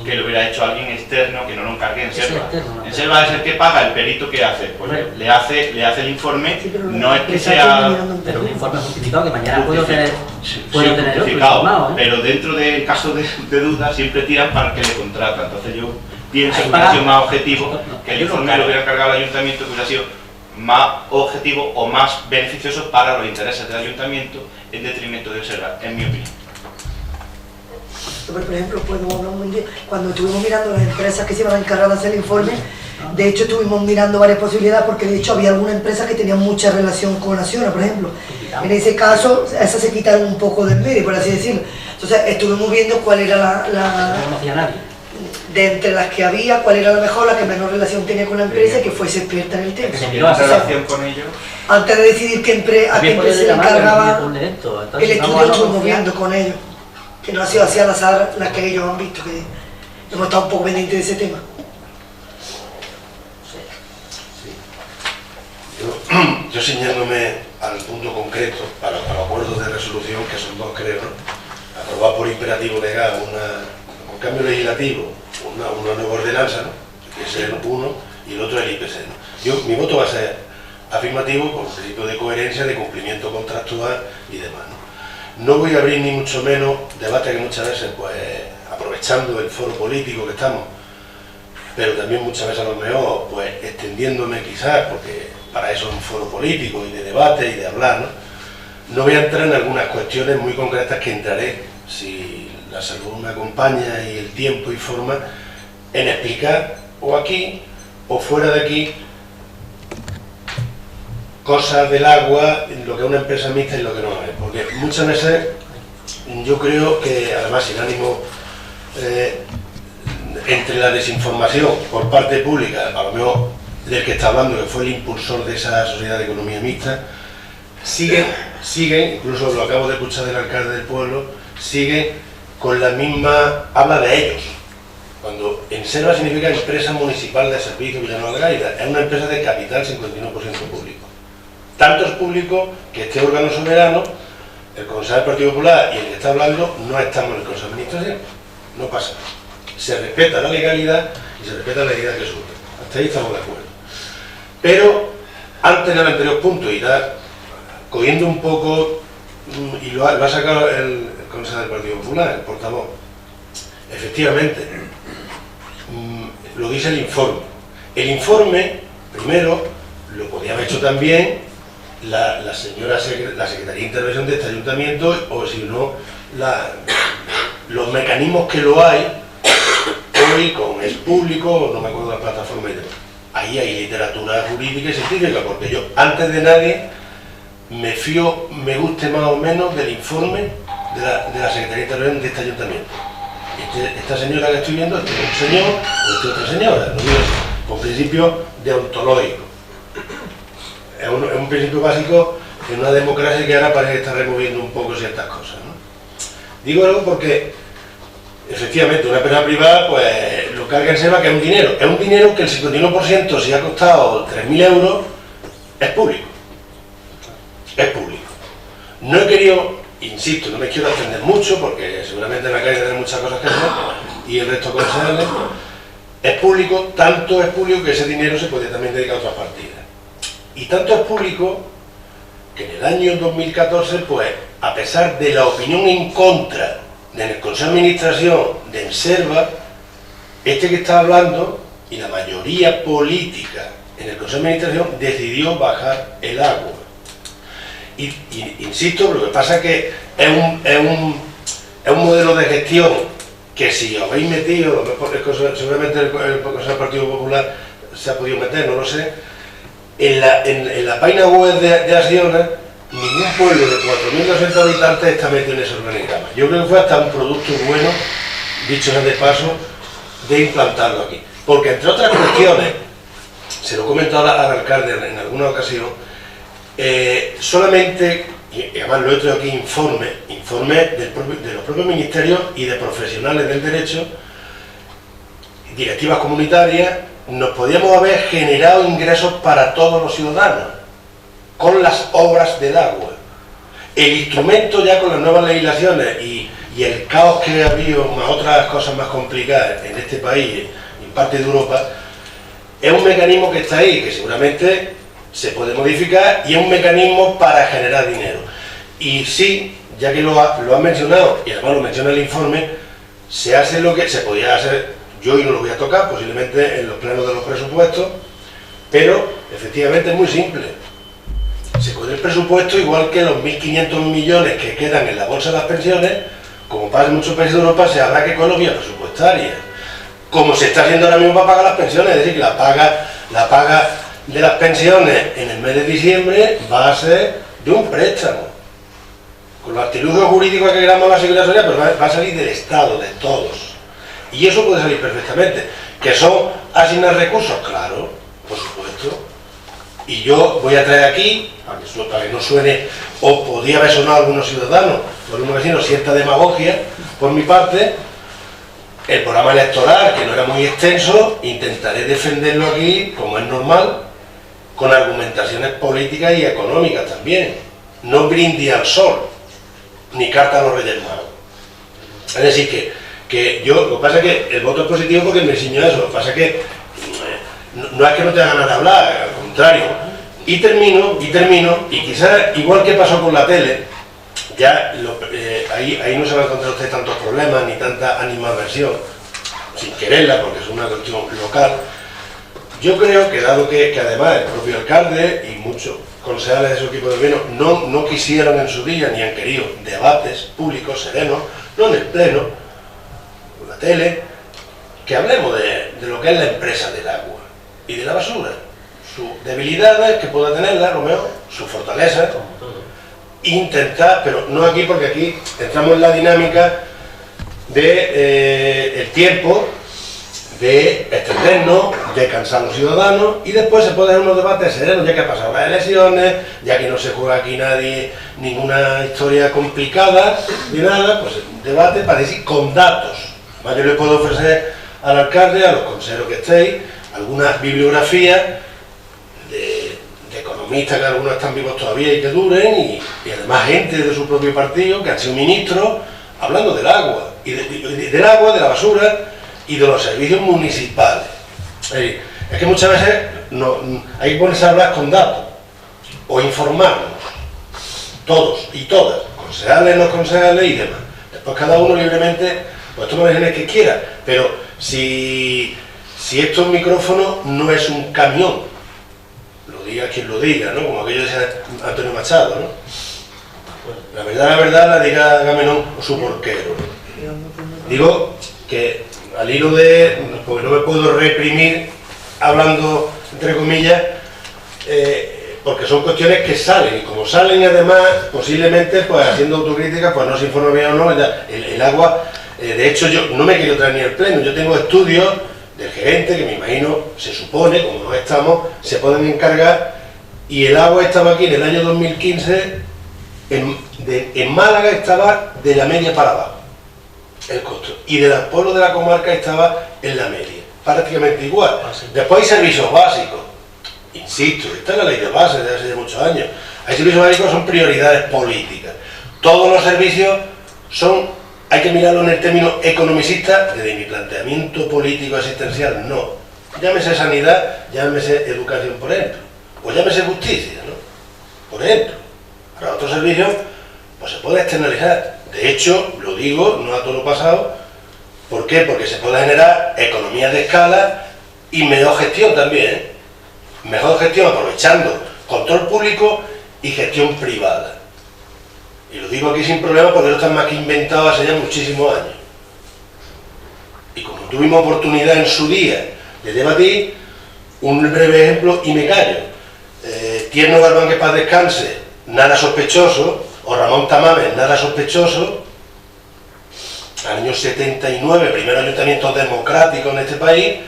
que lo hubiera hecho alguien externo, que no lo encargue en Serva. En Serva es el que paga, el perito que hace, pues le hace el informe, Sí, pero no es que sea... Pero un informe justificado que mañana puedo tener justificado, otro, pero dentro del caso de duda siempre tiran para el que le contrata. Entonces yo pienso Ahí que hubiera paga. sido más objetivo que el Yo no informe cargo. lo hubiera cargado al ayuntamiento, que hubiera sido más objetivo o más beneficioso para los intereses del ayuntamiento en detrimento de Serva, en mi opinión. Por ejemplo, podemos hablar un día, cuando estuvimos mirando las empresas que se iban a encargar de hacer el informe, de hecho estuvimos mirando varias posibilidades porque de hecho había algunas empresas que tenían mucha relación con Acciona, por ejemplo. En ese caso, esas se quitaron un poco del medio, por así decirlo. Entonces estuvimos viendo cuál era no conocía a nadie. de entre las que había, cuál era la mejor, la que menor relación tenía con la empresa y que fuese experta en el tema. Se En miró así. relación con ellos, Antes de decidir a qué empresa se le encargaba el estudio, lo estuvimos viendo con ellos. Que no ha sido así al azar la que ellos han visto, que hemos estado un poco pendientes de ese tema. Yo ciñéndome al punto concreto, a los acuerdos de resolución, que son dos creo, ¿no? Aprobar por imperativo legal un cambio legislativo, una nueva ordenanza, ¿no? Que es el uno, y el otro el IPC, ¿no? Mi voto va a ser afirmativo por principio de coherencia, de cumplimiento contractual y demás, ¿no? No voy a abrir ni mucho menos debate que muchas veces, pues, aprovechando el foro político que estamos, pero también muchas veces a lo mejor, pues, extendiéndome quizás, porque para eso es un foro político y de debate y de hablar, ¿no? No voy a entrar en algunas cuestiones muy concretas que entraré, si la salud me acompaña y el tiempo y forma, en explicar o aquí o fuera de aquí cosas del agua, lo que es una empresa mixta y lo que no es, porque muchas veces yo creo que, además sin ánimo, entre la desinformación por parte pública, a lo mejor del que está hablando, que fue el impulsor de esa sociedad de economía mixta, siguen, incluso lo acabo de escuchar del alcalde del pueblo, siguen con la misma, habla de ellos. Cuando Enserva significa Empresa Municipal de Servicios Villanueva de Gaida, es una empresa de capital 51% público. Tanto es público que este órgano soberano, el Consejo del Partido Popular y el que está hablando, no estamos en el Consejo de Administración. No pasa. Se respeta la legalidad y se respeta la legalidad que surge. Hasta ahí estamos de acuerdo. Pero, antes del anterior punto, y cogiendo un poco, y lo ha sacado el Consejo del Partido Popular, el portavoz, efectivamente, lo dice el informe. El informe, primero, lo podía haber hecho también la Secretaría de Intervención de este ayuntamiento, o si no, los mecanismos que lo hay hoy con Es Público, no me acuerdo de la plataforma y demás. Ahí hay literatura jurídica y científica, porque yo, antes de nadie, me guste más o menos del informe de la Secretaría de Intervención de este ayuntamiento. Esta señora que estoy viendo, este es un señor o esta otra señora, no digo eso, con principio deontológico. Es un principio básico en una democracia que ahora parece que está removiendo un poco ciertas cosas, ¿no? Digo algo porque, efectivamente, una empresa privada, pues lo carga en Enserva, que es un dinero que el 51%, si ha costado 3.000 euros, es público. Es público. No he querido, insisto, no me quiero extender mucho, porque seguramente en la calle tendré muchas cosas que hacer, y el resto concejales, es público, tanto es público que ese dinero se puede también dedicar a otras partidas. Y tanto es público que en el año 2014, pues, a pesar de la opinión en contra del Consejo de Administración de Enserva, este que está hablando, y la mayoría política en el Consejo de Administración, decidió bajar el agua. Y insisto, lo que pasa es que es un modelo de gestión que si os habéis metido, seguramente el Consejo del Partido Popular se ha podido meter, no lo sé. En la página web de Acciona, ningún pueblo de 4.200 habitantes está metido en ese organigrama. Yo creo que fue hasta un producto bueno, dicho sea de paso, de implantarlo aquí. Porque entre otras cuestiones, se lo he comentado al alcalde en alguna ocasión, solamente, y además lo he traído aquí, informe de los propios ministerios y de profesionales del derecho, directivas comunitarias, nos podíamos haber generado ingresos para todos los ciudadanos con las obras del agua. El instrumento, ya con las nuevas legislaciones y el caos que ha habido, más otras cosas más complicadas en este país y en parte de Europa, es un mecanismo que está ahí, que seguramente se puede modificar, y es un mecanismo para generar dinero. Y sí, ya que lo ha mencionado, y además lo menciona el informe, se hace lo que se podía hacer. Yo hoy no lo voy a tocar, posiblemente en los plenos de los presupuestos, pero efectivamente es muy simple. Se coge el presupuesto, igual que los 1.500 millones que quedan en la bolsa de las pensiones, como pasa en muchos países de Europa, se habrá que coger vía presupuestaria. Como se está haciendo ahora mismo para pagar las pensiones, es decir, que la paga de las pensiones en el mes de diciembre va a ser de un préstamo. Con los artilugios jurídicos que queramos la Seguridad Social, pero va a salir del Estado, de todos. Y eso puede salir perfectamente. ¿Que son asignar recursos? Claro, por supuesto. Y yo voy a traer aquí, para que no suene, o podría haber sonado a algunos ciudadanos, o algunos vecinos, cierta demagogia, por mi parte, el programa electoral, que no era muy extenso, intentaré defenderlo aquí, como es normal, con argumentaciones políticas y económicas también. No brindis al sol, ni carta a los Reyes Magos. Es decir, que yo, lo que pasa es que el voto es positivo porque me enseñó eso, lo que pasa es que no es que no te haga ganas de hablar, al contrario. Y termino, y quizás, igual que pasó con la tele, ya ahí no se va a encontrar usted tantos problemas ni tanta animadversión, sin quererla, porque es una cuestión local. Yo creo que, dado que además el propio alcalde y muchos concejales de su equipo de gobierno no quisieron en su día ni han querido debates públicos serenos, no en el pleno, con la tele, que hablemos de lo que es la empresa del agua y de la basura, sus debilidades que pueda tenerla, lo mejor, sus fortalezas, intentar, pero no aquí, porque aquí entramos en la dinámica de el tiempo, de extendernos, de cansar a los ciudadanos, y después se pueden hacer unos debates serenos, ya que ha pasado las elecciones, ya que no se juega aquí nadie ninguna historia complicada ni nada, pues un debate para decir con datos. Además, yo les puedo ofrecer al alcalde, a los consejeros que estéis, algunas bibliografías de economistas, que algunos están vivos todavía y que duren, y además gente de su propio partido que han sido ministros hablando del agua, y del agua, de la basura y de los servicios municipales. Es que muchas veces hay que ponerse a hablar con datos o informarnos, todos y todas, concejales, no concejales y demás. Después cada uno libremente pues toma las decisiones que quiera, pero si esto es un micrófono, no es un camión, lo diga quien lo diga, ¿no? Como aquello decía Antonio Machado, ¿no? La verdad la diga Agamenón o su porquero. Digo que al hilo de, porque no me puedo reprimir hablando entre comillas, porque son cuestiones que salen, y como salen además, posiblemente, pues haciendo autocrítica, pues no se informa bien o no, el agua, de hecho yo no me quiero traer ni al pleno, yo tengo estudios del gerente, que me imagino, se supone, como no estamos, se pueden encargar, y el agua estaba aquí en el año 2015, en Málaga estaba de la media para abajo, el costo, y de los pueblos de la comarca estaba en la media, prácticamente igual. Después hay servicios básicos, insisto, esta es la ley de base de hace muchos años, hay servicios básicos, son prioridades políticas, todos los servicios hay que mirarlo en el término economicista, desde mi planteamiento político asistencial, no, llámese sanidad, llámese educación, por ejemplo, o llámese justicia, ¿no? Por ejemplo, para otros servicios, pues se puede externalizar. De hecho, lo digo, no a todo lo pasado. ¿Por qué? Porque se puede generar economías de escala y mejor gestión también, ¿eh? Mejor gestión aprovechando control público y gestión privada. Y lo digo aquí sin problema porque no están más que inventados hace ya muchísimos años. Y como tuvimos oportunidad en su día de debatir, un breve ejemplo y me callo. Tierno Galván, que paz descanse, nada sospechoso, o Ramón Tamames, nada sospechoso, año 79, primer ayuntamiento democrático en este país,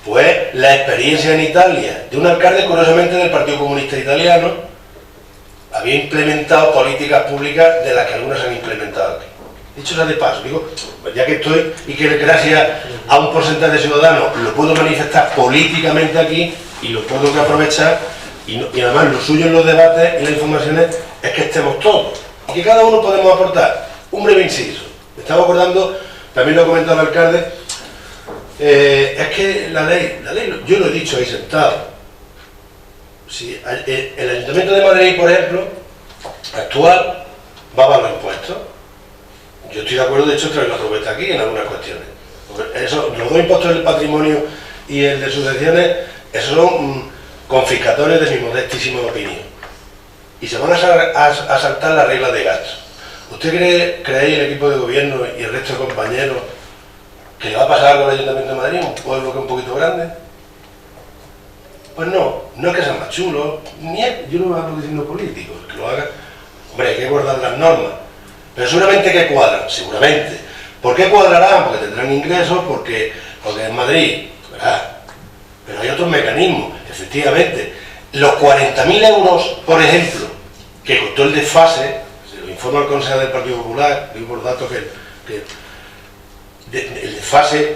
pues la experiencia en Italia de un alcalde, curiosamente, del Partido Comunista Italiano, había implementado políticas públicas de las que algunas han implementado aquí. Dicho sea de paso, digo, ya que estoy y que gracias a un porcentaje de ciudadanos lo puedo manifestar políticamente aquí y lo puedo aprovechar, y además lo suyo en los debates y las informaciones es que estemos todos y que cada uno podemos aportar. Un breve inciso, me estaba acordando, también lo ha comentado el alcalde, es que la ley, yo lo he dicho ahí sentado, si el Ayuntamiento de Madrid, por ejemplo, actual, va a bajar los impuestos. Yo estoy de acuerdo, de hecho traigo la propuesta aquí en algunas cuestiones. Eso, los dos impuestos del patrimonio y el de sucesiones, esos son confiscatorios de mi modestísima opinión. Y se van a saltar las reglas de gasto. ¿Usted cree el equipo de gobierno y el resto de compañeros que le va a pasar algo al Ayuntamiento de Madrid, un pueblo que es un poquito grande? Pues no es que sean más chulos, yo no hablo diciendo políticos, que lo hagan. Hombre, hay que guardar las normas, pero seguramente que cuadran, seguramente. ¿Por qué cuadrarán? Porque tendrán ingresos, porque en Madrid, ¿verdad? Pero hay otros mecanismos, efectivamente. Los 40.000 euros, por ejemplo, que costó el desfase, se lo informa el Consejo del Partido Popular, digo por datos el desfase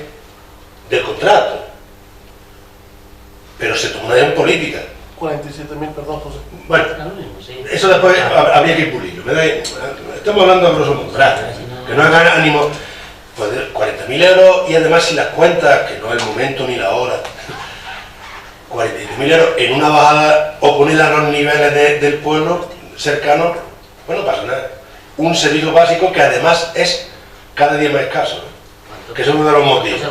del contrato, pero se tomó una decisión política. 47.000, perdón, José. Bueno, eso después habría que pulirlo. Estamos hablando a grosso modo, ¿verdad? Que no hagan ánimo. Pues 40.000 euros y además si las cuentas, que no es el momento ni la hora, 47.000 euros en una bajada o ponerla a los niveles del pueblo cercano, pues no pasa nada. Un servicio básico que además es cada día más escaso, ¿no? Que es uno de los motivos.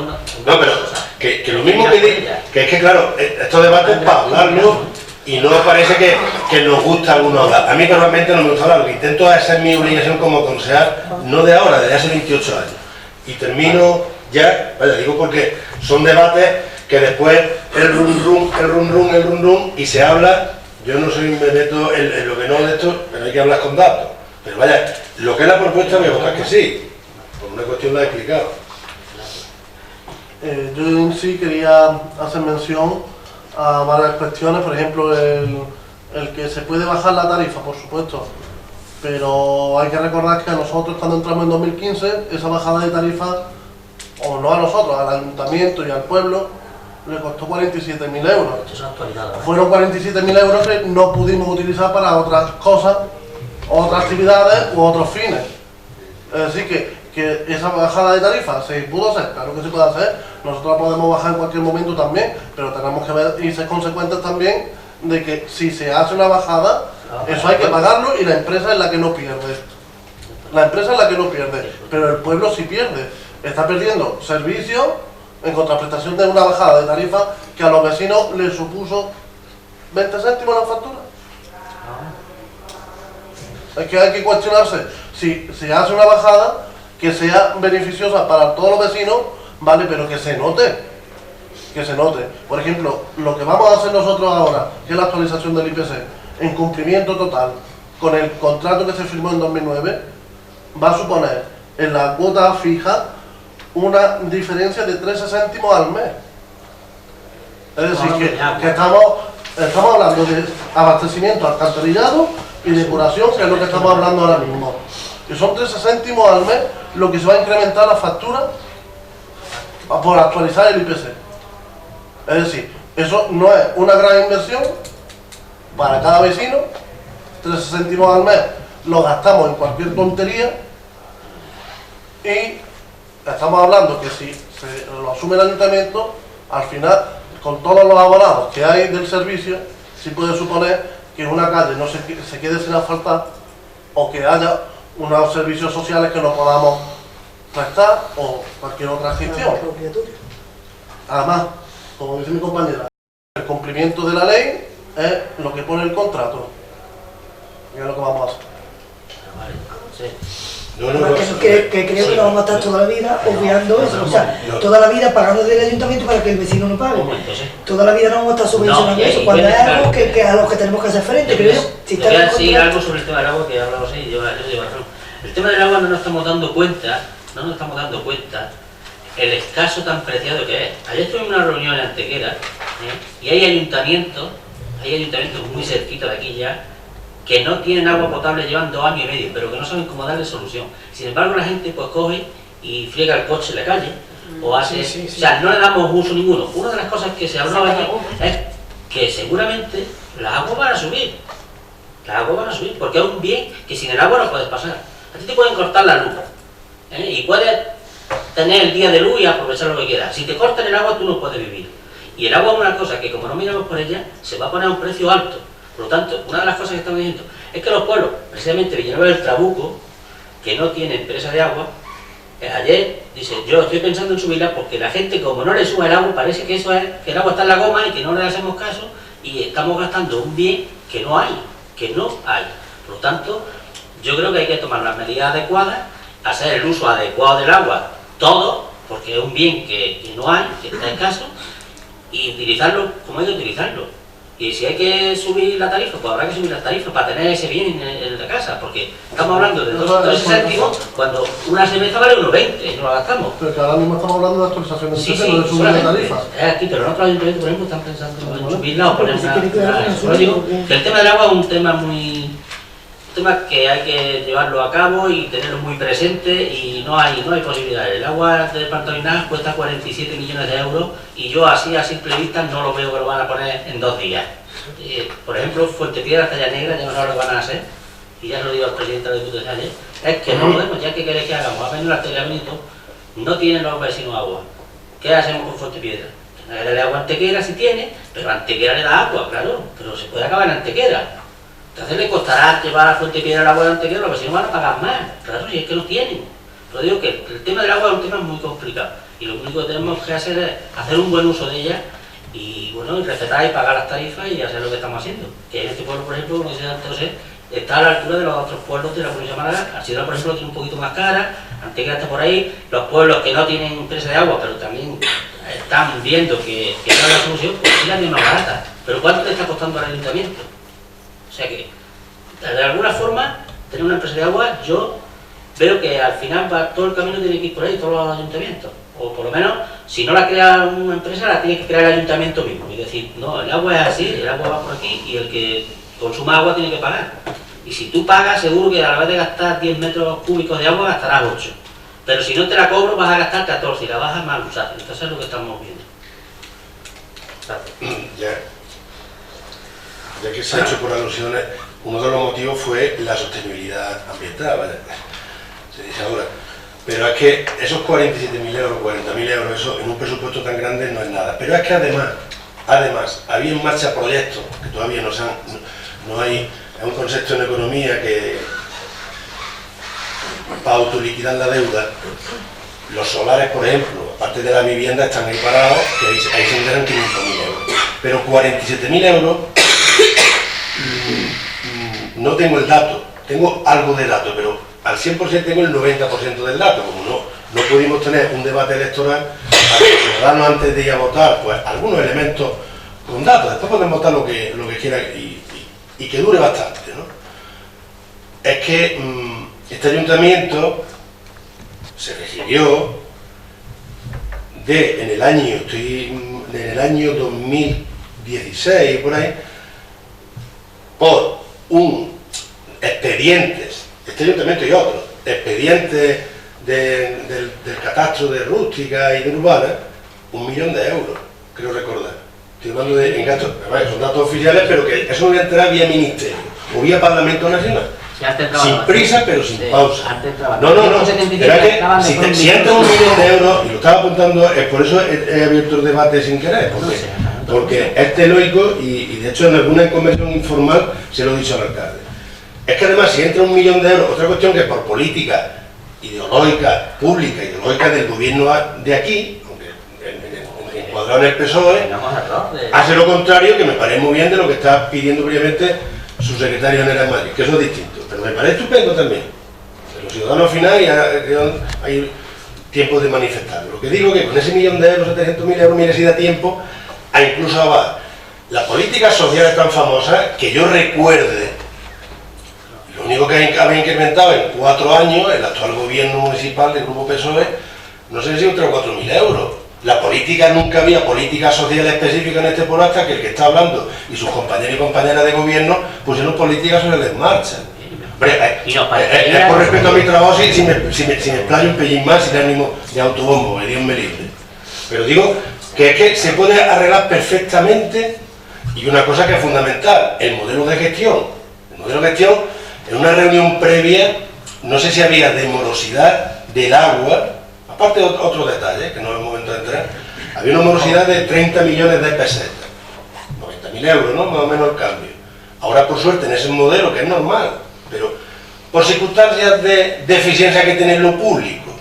No, pero que lo mismo que digo, que es que claro, estos debates para hablarlo y no parece que nos gusta a alguno hablar. A mí personalmente no me gusta hablar, lo que intento es hacer mi obligación como concejal, no de ahora, desde hace 28 años. Y termino ya, vaya, digo porque son debates que después el rum y se habla. Yo no soy, me meto en lo que no de esto, pero hay que hablar con datos. Pero vaya, lo que es la propuesta me votas que sí, por una cuestión la he explicado. Yo en sí quería hacer mención a varias cuestiones, por ejemplo, el que se puede bajar la tarifa, por supuesto, pero hay que recordar que a nosotros cuando entramos en 2015, esa bajada de tarifa, o no a nosotros, al ayuntamiento y al pueblo, le costó 47.000 euros. Esto es actualizado, ¿eh? Fueron 47.000 euros que no pudimos utilizar para otras cosas, otras actividades u otros fines. Es decir, que esa bajada de tarifa se pudo hacer, claro que se puede hacer, nosotros la podemos bajar en cualquier momento también, pero tenemos que ver y ser consecuentes también de que si se hace una bajada, eso hay que pagarlo y la empresa es la que no pierde. La empresa es la que no pierde, pero el pueblo sí pierde. Está perdiendo servicios en contraprestación de una bajada de tarifa que a los vecinos les supuso 20 céntimos la factura. Es que hay que cuestionarse si se hace una bajada que sea beneficiosa para todos los vecinos, vale, pero que se note. Que se note. Por ejemplo, lo que vamos a hacer nosotros ahora, que es la actualización del IPC, en cumplimiento total con el contrato que se firmó en 2009, va a suponer en la cuota fija una diferencia de 13 céntimos al mes. Es decir, que estamos hablando de abastecimiento, alcantarillado y depuración, que es lo que estamos hablando ahora mismo. Y son 13 céntimos al mes lo que se va a incrementar la factura por actualizar el IPC. Es decir, eso no es una gran inversión para cada vecino. 13 céntimos al mes lo gastamos en cualquier tontería y estamos hablando que si se lo asume el ayuntamiento, al final, con todos los abonados que hay del servicio, sí puede suponer que una calle no se quede sin asfaltar o que haya unos servicios sociales que no podamos prestar o cualquier otra gestión. Además, como dice mi compañera, el cumplimiento de la ley es lo que pone el contrato y es lo que vamos a hacer. Vale, sí. Que creo que no vamos a estar toda la vida obviando eso, o sea, toda la vida pagando del ayuntamiento para que el vecino no pague. Toda la vida no vamos a estar subvencionando eso, cuando es algo que a lo que tenemos que hacer frente, creo yo. Si voy a decir algo sobre el tema del agua que he hablado así, yo llevo razón. El tema del agua no nos estamos dando cuenta el escaso tan preciado que es. Ayer tuve una reunión en Antequera, y hay ayuntamientos muy cerquita de aquí ya, que no tienen agua potable, llevan 2 años y medio, pero que no saben cómo darle solución. Sin embargo, la gente pues coge y friega el coche en la calle, o hace... O sea, no le damos uso ninguno. Una de las cosas que se hablaba aquí es que seguramente las aguas van a subir. Las aguas van a subir, porque es un bien que sin el agua no puedes pasar. A ti te pueden cortar la luz, y puedes tener el día de luz y aprovechar lo que quieras. Si te cortan el agua, tú no puedes vivir. Y el agua es una cosa que, como no miramos por ella, se va a poner a un precio alto. Por lo tanto, una de las cosas que estamos diciendo es que los pueblos, precisamente Villanueva del Trabuco, que no tiene empresa de agua, ayer dice, yo estoy pensando en subirla porque la gente, como no le sube el agua, parece que eso es, que el agua está en la goma y que no le hacemos caso y estamos gastando un bien que no hay. Por lo tanto, yo creo que hay que tomar las medidas adecuadas, hacer el uso adecuado del agua, todo, porque es un bien que no hay, que está escaso, y utilizarlo como hay que utilizarlo. Y si hay que subir la tarifa, pues habrá que subir la tarifa para tener ese bien en la casa, porque estamos hablando de 2 céntimos cuando una cerveza vale 1,20 y no la gastamos. Pero que ahora mismo estamos hablando de actualización del IPC, no de subir la tarifa. Es aquí, pero en otros ayuntamientos, por ejemplo, están pensando en subirla o poner una... Por digo que el tema del agua es un tema que hay que llevarlo a cabo y tenerlo muy presente y no hay posibilidades. El agua de Pantominás cuesta 47 millones de euros y yo así a simple vista no lo veo que lo van a poner en 2 días. Por ejemplo, Fuentepiedra, Talla Negra, ya no lo van a hacer, y ya lo digo al presidente de la Diputación ayer, es que no podemos, ya que queréis que hagamos, a venir al Benito, no tienen los vecinos agua. ¿Qué hacemos con Fuentepiedra? Le da agua a Antequera si tiene, pero a Antequera le da agua, claro, pero se puede acabar en Antequera. Entonces le costará llevar a Fuentepiedra el agua de Antequera, los vecinos van a pagar más, claro, si es que no tienen. Pero digo que el tema del agua es un tema muy complicado y lo único que tenemos que hacer es hacer un buen uso de ella y bueno, y respetar y pagar las tarifas y hacer lo que estamos haciendo. Que en este pueblo, por ejemplo, como dice José, está a la altura de los otros pueblos de la provincia de Málaga. Archidona, por ejemplo, tiene un poquito más cara, Antequera está por ahí, los pueblos que no tienen empresa de agua, pero también están viendo que no hay la solución, pues sí la tienen más barata. Pero ¿cuánto le está costando al ayuntamiento? O sea que, de alguna forma, tener una empresa de agua, yo veo que al final todo el camino tiene que ir por ahí, todos los ayuntamientos. o por lo menos, si no la crea una empresa, la tiene que crear el ayuntamiento mismo. Es decir, no, el agua es así, el agua va por aquí y el que consuma agua tiene que pagar. Y si tú pagas, seguro que a la vez de gastar 10 metros cúbicos de agua, gastarás 8. Pero si no te la cobro, vas a gastar 14 y la vas a mal usar. Entonces es lo que estamos viendo. Ya que se ha hecho por alusiones, uno de los motivos fue la sostenibilidad ambiental, ¿vale? Se dice ahora. Pero es que esos 47.000 euros, 40.000 euros, eso en un presupuesto tan grande no es nada. Pero es que además, había en marcha proyectos que todavía no hay, es un concepto en economía que para autoliquidar la deuda, los solares, por ejemplo, aparte de la vivienda, están ahí parados, que ahí se generan 500.000 euros. Pero 47.000 euros, no tengo el dato, tengo algo de dato, pero al 100% tengo el 90% del dato. Como no pudimos tener un debate electoral, a los ciudadanos antes de ir a votar, pues algunos elementos con datos, después pueden votar lo que quieran y que dure bastante, ¿no? Es que este ayuntamiento se recibió en el año 2016, por ahí, por un expedientes, este ayuntamiento y otros, expedientes del catastro de rústica y de urbana, 1 millón de euros, creo recordar. Estoy hablando de gastos, son datos oficiales, pero que eso debe entrar vía ministerio o vía Parlamento Nacional. Sin prisa, pero sin pausa. No. Era que si entra 1 millón de euros, y lo estaba apuntando, es por eso he abierto el debate sin querer, porque es telógico y de hecho en alguna convención informal se lo he dicho al alcalde. Es que además si entra 1 millón de euros, otra cuestión que por política ideológica, pública, ideológica del gobierno de aquí, aunque encuadrado en el PSOE, hace lo contrario, que me parece muy bien de lo que está pidiendo previamente su secretario general en Madrid, que eso es distinto, pero me parece estupendo también. Los ciudadanos al final hay tiempo de manifestarlo. Lo que digo es que con ese 1 millón de euros, 700.000 euros, mire si da tiempo a incluso abajo. Las políticas sociales tan famosas que yo recuerde, lo único que había incrementado en 4 años el actual gobierno municipal del grupo PSOE, no sé si 3 o 4.000 euros. La política, nunca había política social específica en este pueblo hasta que el que está hablando y sus compañeros y compañeras de gobierno pusieron políticas sociales en marcha. Hombre, es por respeto a mi trabajo si me explayo un pelín más sin ánimo de autobombo, que Dios me libre. Pero digo que es que se puede arreglar perfectamente, y una cosa que es fundamental, el modelo de gestión. El modelo de gestión, en una reunión previa, no sé si había de morosidad del agua, aparte de otros detalles, que no es el momento de entrar, había una morosidad de 30 millones de pesetas, 90.000 euros, ¿no? Más o menos el cambio. Ahora, por suerte, en ese modelo, que es normal, pero por circunstancias de deficiencia que tiene en lo público,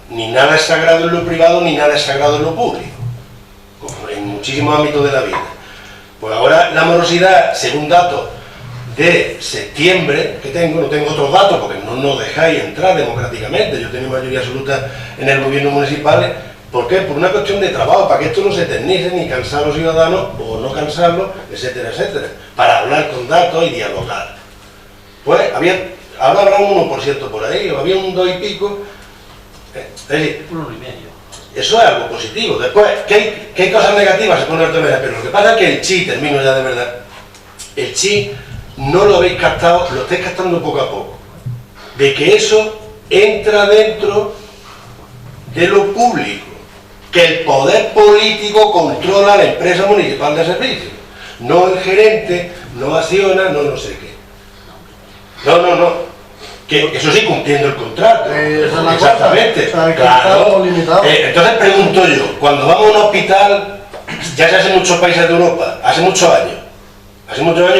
ni nada es sagrado en lo privado, ni nada es sagrado en lo público, como en muchísimos ámbitos de la vida. Pues ahora la morosidad, según datos de septiembre que tengo, no tengo otros datos porque no nos dejáis entrar democráticamente, yo tengo mayoría absoluta en el gobierno municipal. ¿Por qué? Por una cuestión de trabajo, para que esto no se eternice, ni cansar a los ciudadanos o no cansarlos, etcétera, etcétera, para hablar con datos y dialogar. Pues ahora habrá un 1% por ahí, o había un 2 y pico, es decir, 1,5. Eso es algo positivo. Después, ¿qué hay cosas negativas? Se pone el pero lo que pasa es que el chi, termino ya de verdad, el chi no lo habéis captado, lo estáis captando poco a poco, de que eso entra dentro de lo público, que el poder político controla la empresa municipal de servicios, no el gerente, no acciona, no sé qué. No, que eso sí cumpliendo el contrato, exactamente, claro. Entonces pregunto yo, cuando vamos a un hospital, ya se hace en muchos países de Europa, hace muchos años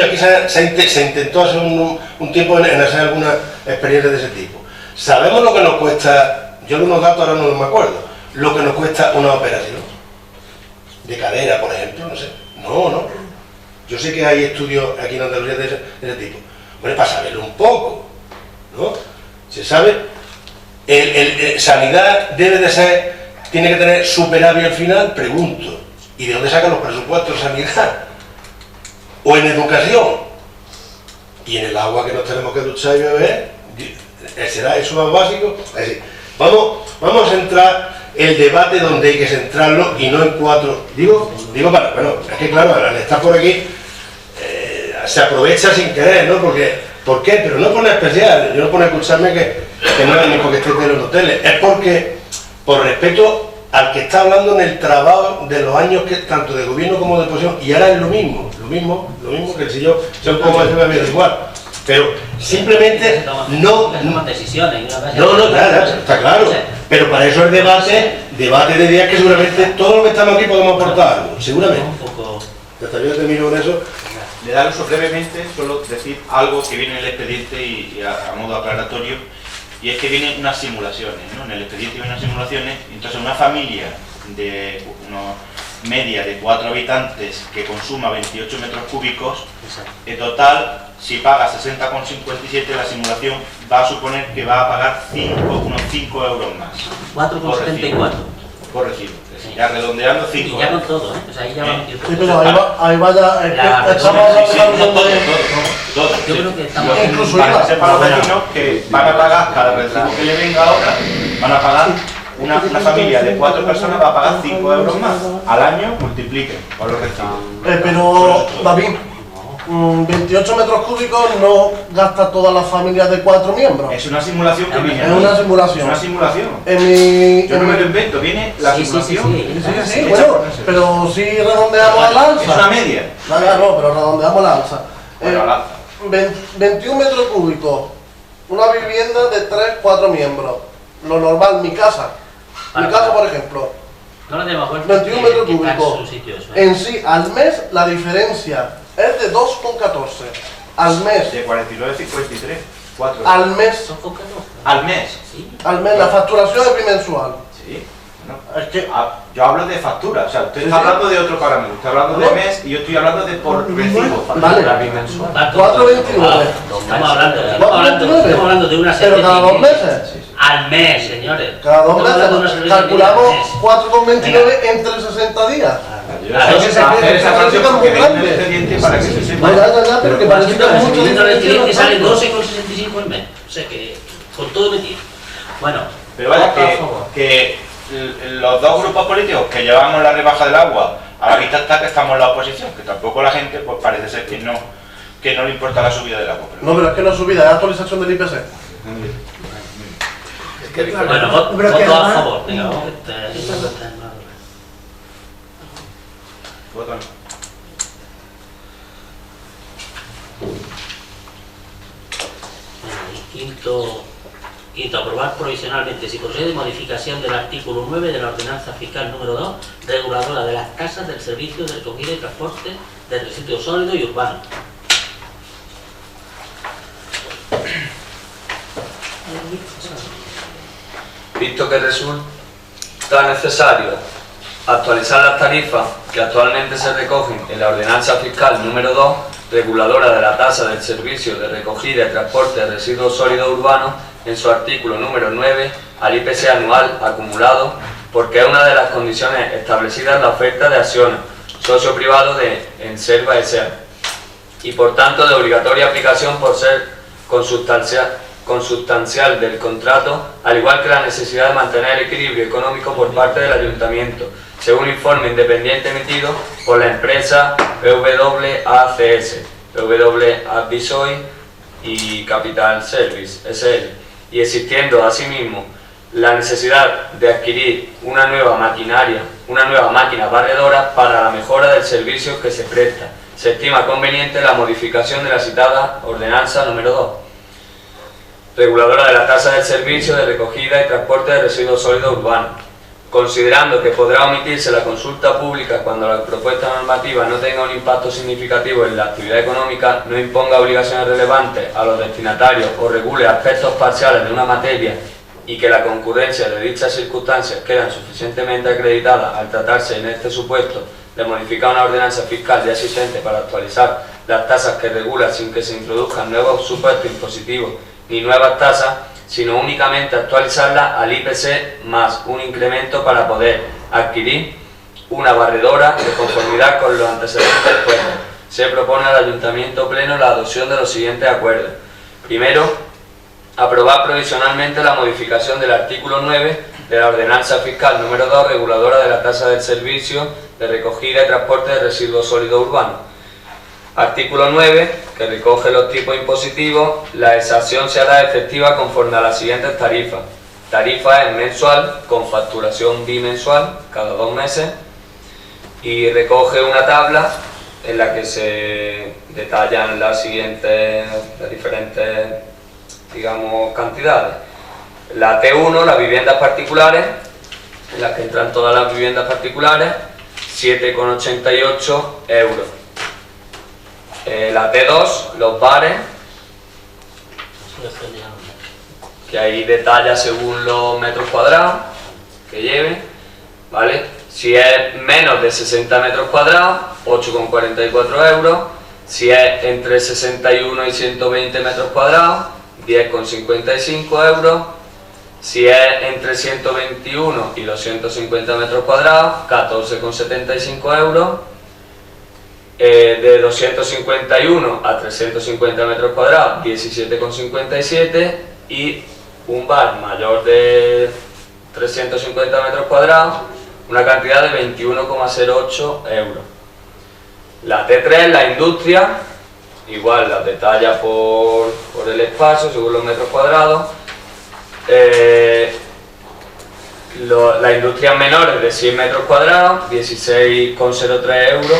aquí se intentó hace un tiempo en hacer alguna experiencia de ese tipo. Sabemos lo que nos cuesta, yo algunos datos ahora no me acuerdo, lo que nos cuesta una operación de cadera, por ejemplo, no sé. No. Yo sé que hay estudios aquí en Andalucía de ese tipo. Bueno, para saberlo un poco, ¿no? Se sabe, sanidad tiene que tener superávit al final, pregunto. ¿Y de dónde sacan los presupuestos de sanidad? O en educación. Y en el agua que nos tenemos que duchar y beber, ¿será eso más básico? Es decir, vamos a entrar el debate donde hay que centrarlo y no en 4. Digo para, bueno, es que claro, al estar por aquí se aprovecha sin querer, ¿no? Porque, ¿por qué? Pero no por nada especial, yo no por escucharme que no es ni porque esté en los hoteles, es porque, por respeto al que está hablando en el trabajo de los años que tanto de gobierno como de oposición, y ahora es lo mismo que si yo soy un poco más igual. Pero simplemente no, claro, está claro. Pero para eso el debate de días que seguramente todos los que estamos aquí podemos aportar algo, seguramente. Hasta yo termino con eso. Le da uso brevemente, solo decir algo que viene en el expediente y a modo aclaratorio, y es que vienen unas simulaciones, ¿no? En el expediente vienen unas simulaciones, entonces una familia de media de 4 habitantes que consuma 28 metros cúbicos, en total, si paga 60,57, la simulación va a suponer que va a pagar unos 5 euros más. 4,74. Por recibo. Ya redondeando 5 euros. Ya con todo, ¿eh? O sea, ahí ya va. Sí, pero ahí vaya, estamos hablando de... Todo. Yo creo que estamos... Incluso Para IVA. que sepan los vecinos que van a pagar cada recibo que le venga ahora, van a pagar una familia de 4 personas va a pagar 5 euros más al año, multipliquen por los recibos. Pero, David, 28 metros cúbicos no gasta todas las familias de 4 miembros. Es una simulación que viene. Es una simulación. Es una simulación. Yo no me lo invento, viene la simulación. Sí, bueno, pero si redondeamos al alza. Es una media. No, pero redondeamos al alza. Bueno, al alza. 21 metros cúbicos, una vivienda de 3-4 miembros. Lo normal, mi casa, por ejemplo, No lo tenemos cuenta. 21 metros cúbicos. ¿eh? En sí, al mes, la diferencia es de 2,14. Al mes. De 49,53. 4. Al mes. Al mes. Sí. Al mes, la facturación es bimensual. Sí. Bueno, Es que... yo hablo de factura, o sea, usted está hablando de otro parámetro, está hablando de mes y yo estoy hablando de por recibo. Vale. 4,29. Estamos hablando de una serie. Pero cada 2 meses. Al mes, señores. Cada 2 Estamos hablando de una meses. serie de Calculamos mes. 4,29 entre 60 días. Hacer esa fracción porque viene en el expediente para que se sepa. Ya, pero que parece que es mucho Viendo el expediente sale diferencia. 12,65 el mes. O sea que, con todo metido. Bueno, Pero vaya por favor. que los dos grupos políticos que llevamos la rebaja del agua, a la vista está que estamos en la oposición, que tampoco la gente, pues parece ser que no le importa la subida del agua. No, pero es que no es subida, es actualización del IPC. Bueno, voto a favor. Venga, vamos. Voto no. Quinto, aprobar provisionalmente, si procede, modificación del artículo 9 de la Ordenanza Fiscal número 2, reguladora de las tasas del servicio de recogida y transporte de residuos sólidos y urbanos. Visto que resulta necesario actualizar las tarifas que actualmente se recogen en la Ordenanza Fiscal número 2, reguladora de la tasa del servicio de recogida y transporte de residuos sólidos urbanos, en su artículo número 9, al IPC anual acumulado, porque es una de las condiciones establecidas en la oferta de acciones socio privado de Enserva S.A. y por tanto de obligatoria aplicación por ser consustancial del contrato, al igual que la necesidad de mantener el equilibrio económico por parte del Ayuntamiento, según informe independiente emitido por la empresa PWACS, PWADVISOI y Capital Service SL, y existiendo asimismo la necesidad de adquirir una nueva máquina barredora para la mejora del servicio que se presta, se estima conveniente la modificación de la citada Ordenanza número 2, reguladora de la tasa del servicio de recogida y transporte de residuos sólidos urbanos, considerando que podrá omitirse la consulta pública cuando la propuesta normativa no tenga un impacto significativo en la actividad económica, no imponga obligaciones relevantes a los destinatarios o regule aspectos parciales de una materia y que la concurrencia de dichas circunstancias quedan suficientemente acreditadas al tratarse en este supuesto de modificar una ordenanza fiscal ya existente para actualizar las tasas que regula sin que se introduzcan nuevos supuestos impositivos ni nuevas tasas, sino únicamente actualizarla al IPC más un incremento para poder adquirir una barredora de conformidad con los antecedentes expuestos. Se propone al Ayuntamiento Pleno la adopción de los siguientes acuerdos. Primero, aprobar provisionalmente la modificación del artículo 9 de la Ordenanza Fiscal número 2, reguladora de la tasa del servicio de recogida y transporte de residuos sólidos urbanos. Artículo 9, que recoge los tipos impositivos. La exención se hará efectiva conforme a las siguientes tarifas. Tarifa es mensual, con facturación bimensual, cada 2 meses, y recoge una tabla en la que se detallan las diferentes, digamos, cantidades. La T1, las viviendas particulares, en las que entran todas las viviendas particulares, 7,88 euros. La T2, los bares, que ahí detalla según los metros cuadrados que lleven, ¿vale? Si es menos de 60 metros cuadrados, 8,44 euros. Si es entre 61 y 120 metros cuadrados, 10,55 euros. Si es entre 121 y los 150 metros cuadrados, 14,75 euros. De 251 a 350 metros cuadrados, 17,57, y un bar mayor de 350 metros cuadrados, una cantidad de 21,08 euros. La T3, la industria, igual las detalla por el espacio, según los metros cuadrados. Las industrias menores de 100 metros cuadrados, 16,03 euros.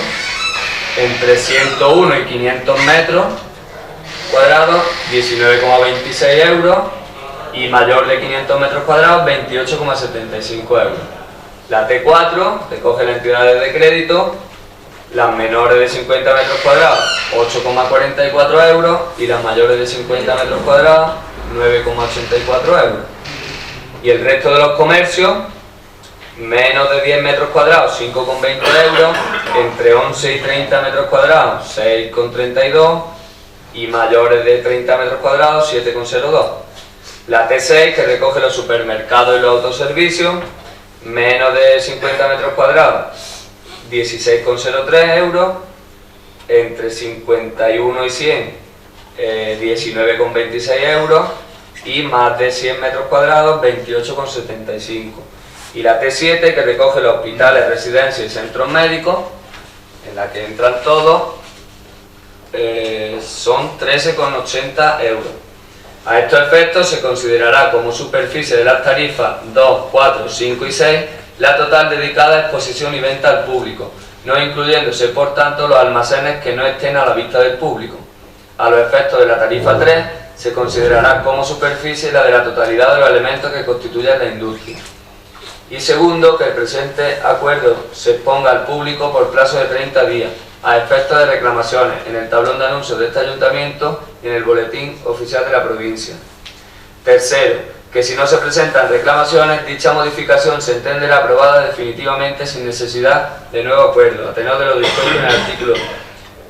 Entre 101 y 500 metros cuadrados, 19,26 euros, y mayor de 500 metros cuadrados, 28,75 euros. La T4 recoge las entidades de crédito, las menores de 50 metros cuadrados, 8,44 euros, y las mayores de 50 metros cuadrados, 9,84 euros. Y el resto de los comercios, menos de 10 metros cuadrados, 5,20 euros, entre 11 y 30 metros cuadrados, 6,32, y mayores de 30 metros cuadrados, 7,02. La T6, que recoge los supermercados y los autoservicios, menos de 50 metros cuadrados, 16,03 euros, entre 51 y 100, 19,26 euros, y más de 100 metros cuadrados, 28,75. Y la T7, que recoge los hospitales, residencias y centros médicos, en la que entran todos, son 13,80 euros. A estos efectos se considerará como superficie de las tarifas 2, 4, 5 y 6 la total dedicada a exposición y venta al público, no incluyéndose por tanto los almacenes que no estén a la vista del público. A los efectos de la tarifa 3 se considerará como superficie la de la totalidad de los elementos que constituyen la industria. Y segundo, que el presente acuerdo se exponga al público por plazo de 30 días, a efectos de reclamaciones, en el tablón de anuncios de este ayuntamiento y en el boletín oficial de la provincia. Tercero, que si no se presentan reclamaciones, dicha modificación se entenderá aprobada definitivamente sin necesidad de nuevo acuerdo, a tenor de lo dispuesto en el artículo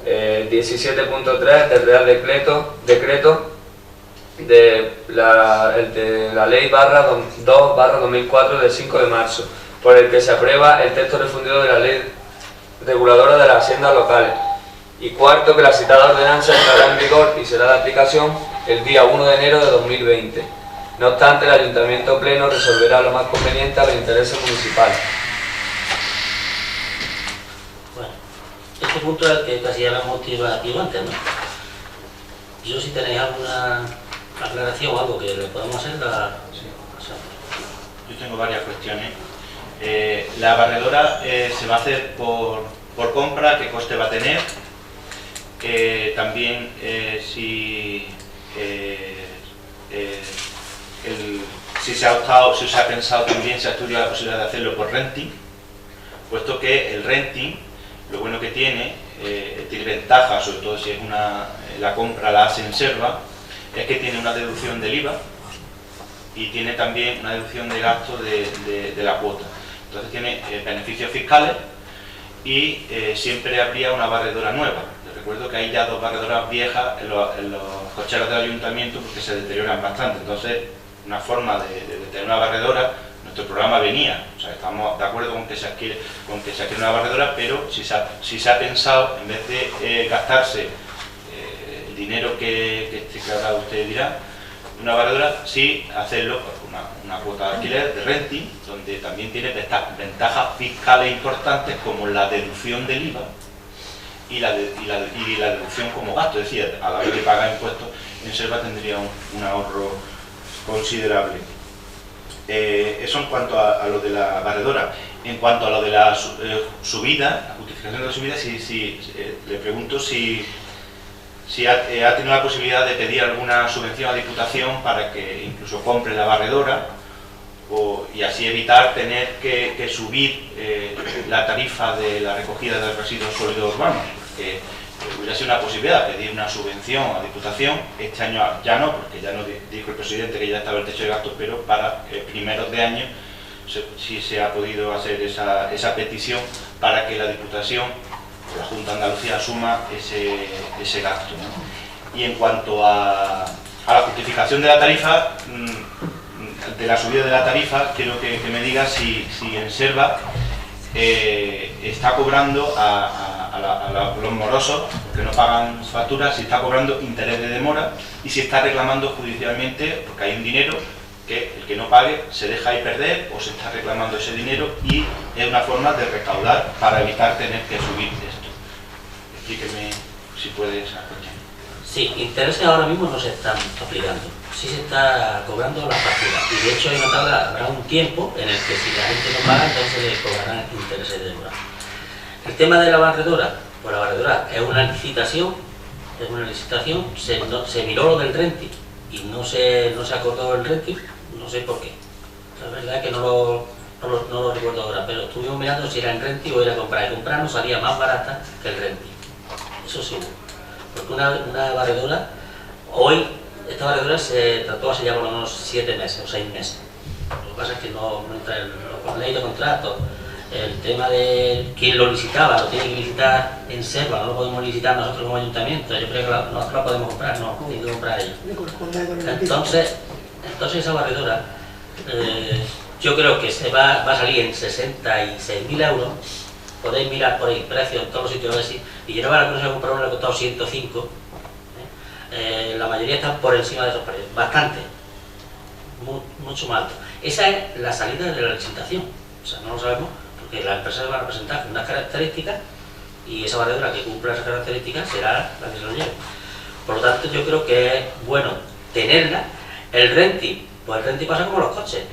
17.3 del Real Decreto de la Ley /2/2004 del 5 de marzo, por el que se aprueba el texto refundido de la Ley Reguladora de las Haciendas Locales. Y cuarto, que la citada ordenanza entrará en vigor y será de aplicación el día 1 de enero de 2020. No obstante, el Ayuntamiento Pleno resolverá lo más conveniente a los intereses municipales. Bueno, este punto es el que casi ya hemos debatido antes, ¿no? Yo, si tenéis alguna aclaración o algo que le podemos hacer, Yo tengo varias cuestiones. La barredora se va a hacer por compra, ¿qué coste va a tener? También si se ha pensado también, se ha estudiado la posibilidad de hacerlo por renting, puesto que el renting, lo bueno que tiene ventaja, sobre todo si es la compra la hace en Serva, es que tiene una deducción del IVA y tiene también una deducción de gasto de la cuota. Entonces tiene beneficios fiscales y siempre habría una barredora nueva. Les recuerdo que hay ya 2 barredoras viejas en los cocheros del ayuntamiento porque se deterioran bastante. Entonces, una forma de tener una barredora, nuestro programa venía, o sea, estamos de acuerdo con que se adquiere una barredora, pero si se ha pensado, en vez de gastarse el dinero que ahora usted dirá, una barredora, sí hacerlo por una cuota de alquiler, de renting, donde también tiene ventajas fiscales importantes como la deducción del IVA y la deducción como gasto, es decir, a la hora de pagar impuestos, en Selva tendría un ahorro considerable. Eso en cuanto a lo de la barredora. En cuanto a lo de la subida, la justificación de la subida, le pregunto si ha tenido la posibilidad de pedir alguna subvención a Diputación para que incluso compre la barredora y así evitar tener que subir la tarifa de la recogida de residuos sólidos urbanos, porque hubiera sido una posibilidad pedir una subvención a Diputación. Este año ya no, porque ya nos dijo el presidente que ya estaba el techo de gastos, pero para primeros de año sí se ha podido hacer esa petición para que la Diputación, la Junta de Andalucía, asuma ese gasto, ¿no? Y en cuanto a la justificación de la tarifa, de la subida de la tarifa, quiero que me diga si en Selva está cobrando a los morosos que no pagan facturas, si está cobrando interés de demora y si está reclamando judicialmente, porque hay un dinero que el que no pague se deja ahí perder o se está reclamando ese dinero, y es una forma de recaudar para evitar tener que subir esto. Explíqueme si puede esa cuestión. Sí, intereses ahora mismo no se están aplicando, sí se está cobrando la factura, y de hecho hay una tabla, habrá un tiempo en el que si la gente no paga, entonces se le cobrarán intereses de demora. El tema de la barredora, pues la barredora es una licitación, se miró lo del renting y no se acordó el renting, no sé por qué. La verdad es que no lo recuerdo ahora, pero estuvimos mirando si era en renting o era comprar, y comprar nos salía más barata que el renting, eso sí. Porque una barredora, esta barredora se trató hace ya por lo menos 7 meses o 6 meses. Lo que pasa es que no entra en la ley de contratos. El tema de quién lo licitaba, lo tiene que licitar en Selva, no lo podemos licitar nosotros como ayuntamiento. Yo creo que nosotros la podemos comprar, no, tiene que comprar ellos. Entonces esa barredora, yo creo que va a salir en 66.000 euros. Podéis mirar por ahí precios en todos los sitios así, y yo no me la consigo comprar una que ha costado 105. La mayoría están por encima de esos precios, bastante, mucho más alto. Esa es la salida de la licitación, o sea, no lo sabemos porque las empresas van a presentar con unas características y esa barredora que cumpla esas características será la que se lo lleve. Por lo tanto, yo creo que es bueno tenerla. El renting, pues el renting pasa como los coches.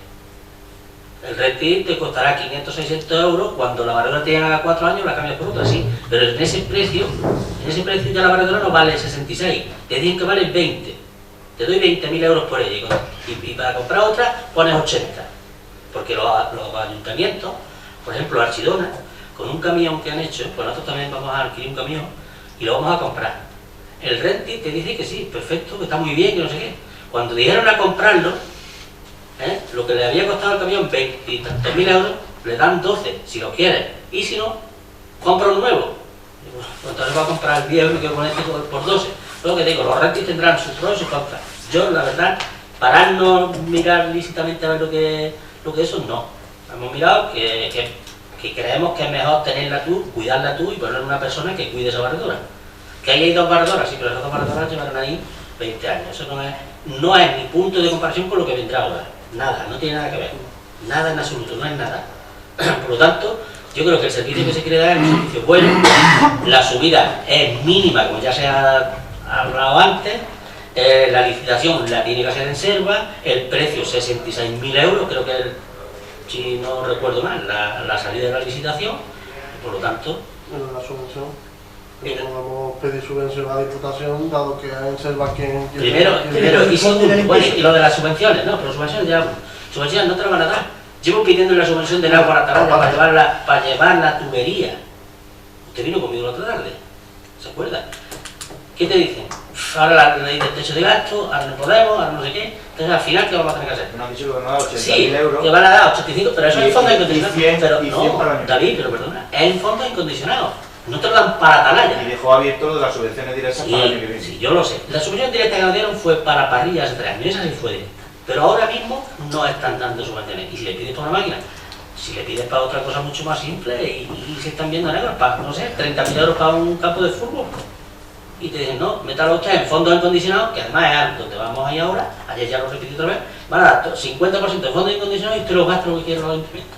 El renting te costará 500 o 600 euros, cuando la barredora tenga 4 años la cambias por otra, sí, pero en ese precio ya la barredora no vale 66, te dicen que vale 20, te doy 20.000 euros por ella, y para comprar otra pones 80, porque los ayuntamientos, por ejemplo Archidona, con un camión que han hecho, pues nosotros también vamos a adquirir un camión y lo vamos a comprar. El renting te dice que sí, perfecto, que está muy bien, que no sé qué. Cuando dijeron a comprarlo, lo que le había costado el camión 20 y tantos mil euros, le dan 12 si lo quieres, y si no, compra un nuevo. Pues entonces va a comprar el viejo y que poner por 12. Lo que digo, los rentings tendrán sus pros y sus contras. Yo, la verdad, para no mirar lícitamente a ver lo que eso, no. Hemos mirado que creemos que es mejor tenerla tú, cuidarla tú y poner una persona que cuide esa barredora. Que ahí hay 2 barredoras, sí, pero esas 2 barredoras llevarán ahí 20 años. Eso no es ni punto de comparación con lo que vendrá ahora. Nada, no tiene nada que ver. Nada en absoluto, no es nada. Por lo tanto, yo creo que el servicio que se quiere dar es un servicio bueno. La subida es mínima, como ya se ha hablado antes. La licitación la tiene que hacer en Selva. El precio 66.000 euros, creo que si no recuerdo mal, la salida de la licitación. Por lo tanto, la subvención. No vamos a pedir subvención a la Diputación, dado que en Selva quien... Primero, y lo de las subvenciones, no, pero subvenciones ya, subvenciones no te lo van a dar. Llevo pidiendo la subvención del agua a la Tarraya para llevar la tubería. Usted vino conmigo la otra tarde, ¿se acuerda? ¿Qué te dicen? Ahora la ley del techo de gasto, ahora no podemos, ahora no sé qué. Entonces al final, ¿qué vamos a tener que hacer? Nos han dicho que van a dar 80.000 sí, euros. que van a dar 85, pero eso es en fondo incondicionado. Pero y 100 no, para el año. David, pero perdona, es en fondo incondicionado. No te lo dan para atalaya. Y dejó abierto lo de las subvenciones directas para el año que viene. Sí, yo lo sé. La subvención directa que nos dieron fue para parrillas hace 3 años, esa sí fue directa. Pero ahora mismo no están dando subvenciones. Y si le pides para una máquina, si le pides para otra cosa mucho más simple y se están viendo negros, para, no sé, 30.000 euros para un campo de fútbol. y te dicen, no, métalo usted en fondos incondicionados, que además es algo donde vamos ahí ahora, ayer ya lo repetí otra vez, van a dar 50% de fondos incondicionados y usted los gasta lo que quiera los ayuntamientos.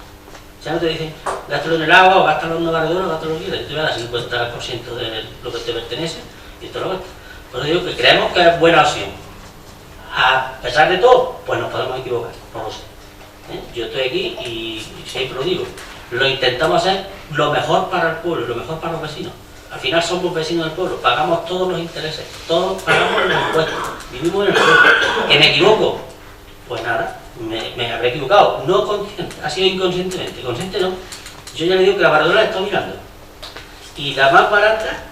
Ya no te dicen, gástalo en el agua, o gástalo en una barredora, o gástalo lo que quieras, yo te voy a dar 50% de lo que te pertenece y te lo gastas. Por eso digo que creemos que es buena opción. A pesar de todo, pues nos podemos equivocar, no lo sé. Yo estoy aquí y siempre lo digo, lo intentamos hacer lo mejor para el pueblo, lo mejor para los vecinos. Al final somos vecinos del pueblo, pagamos todos los intereses, todos pagamos los impuestos, vivimos en el pueblo. ¿Que me equivoco? Pues nada, me habré equivocado. No consciente, ha sido inconscientemente, consciente no. Yo ya le digo que la barredora la estoy mirando. Y la más barata,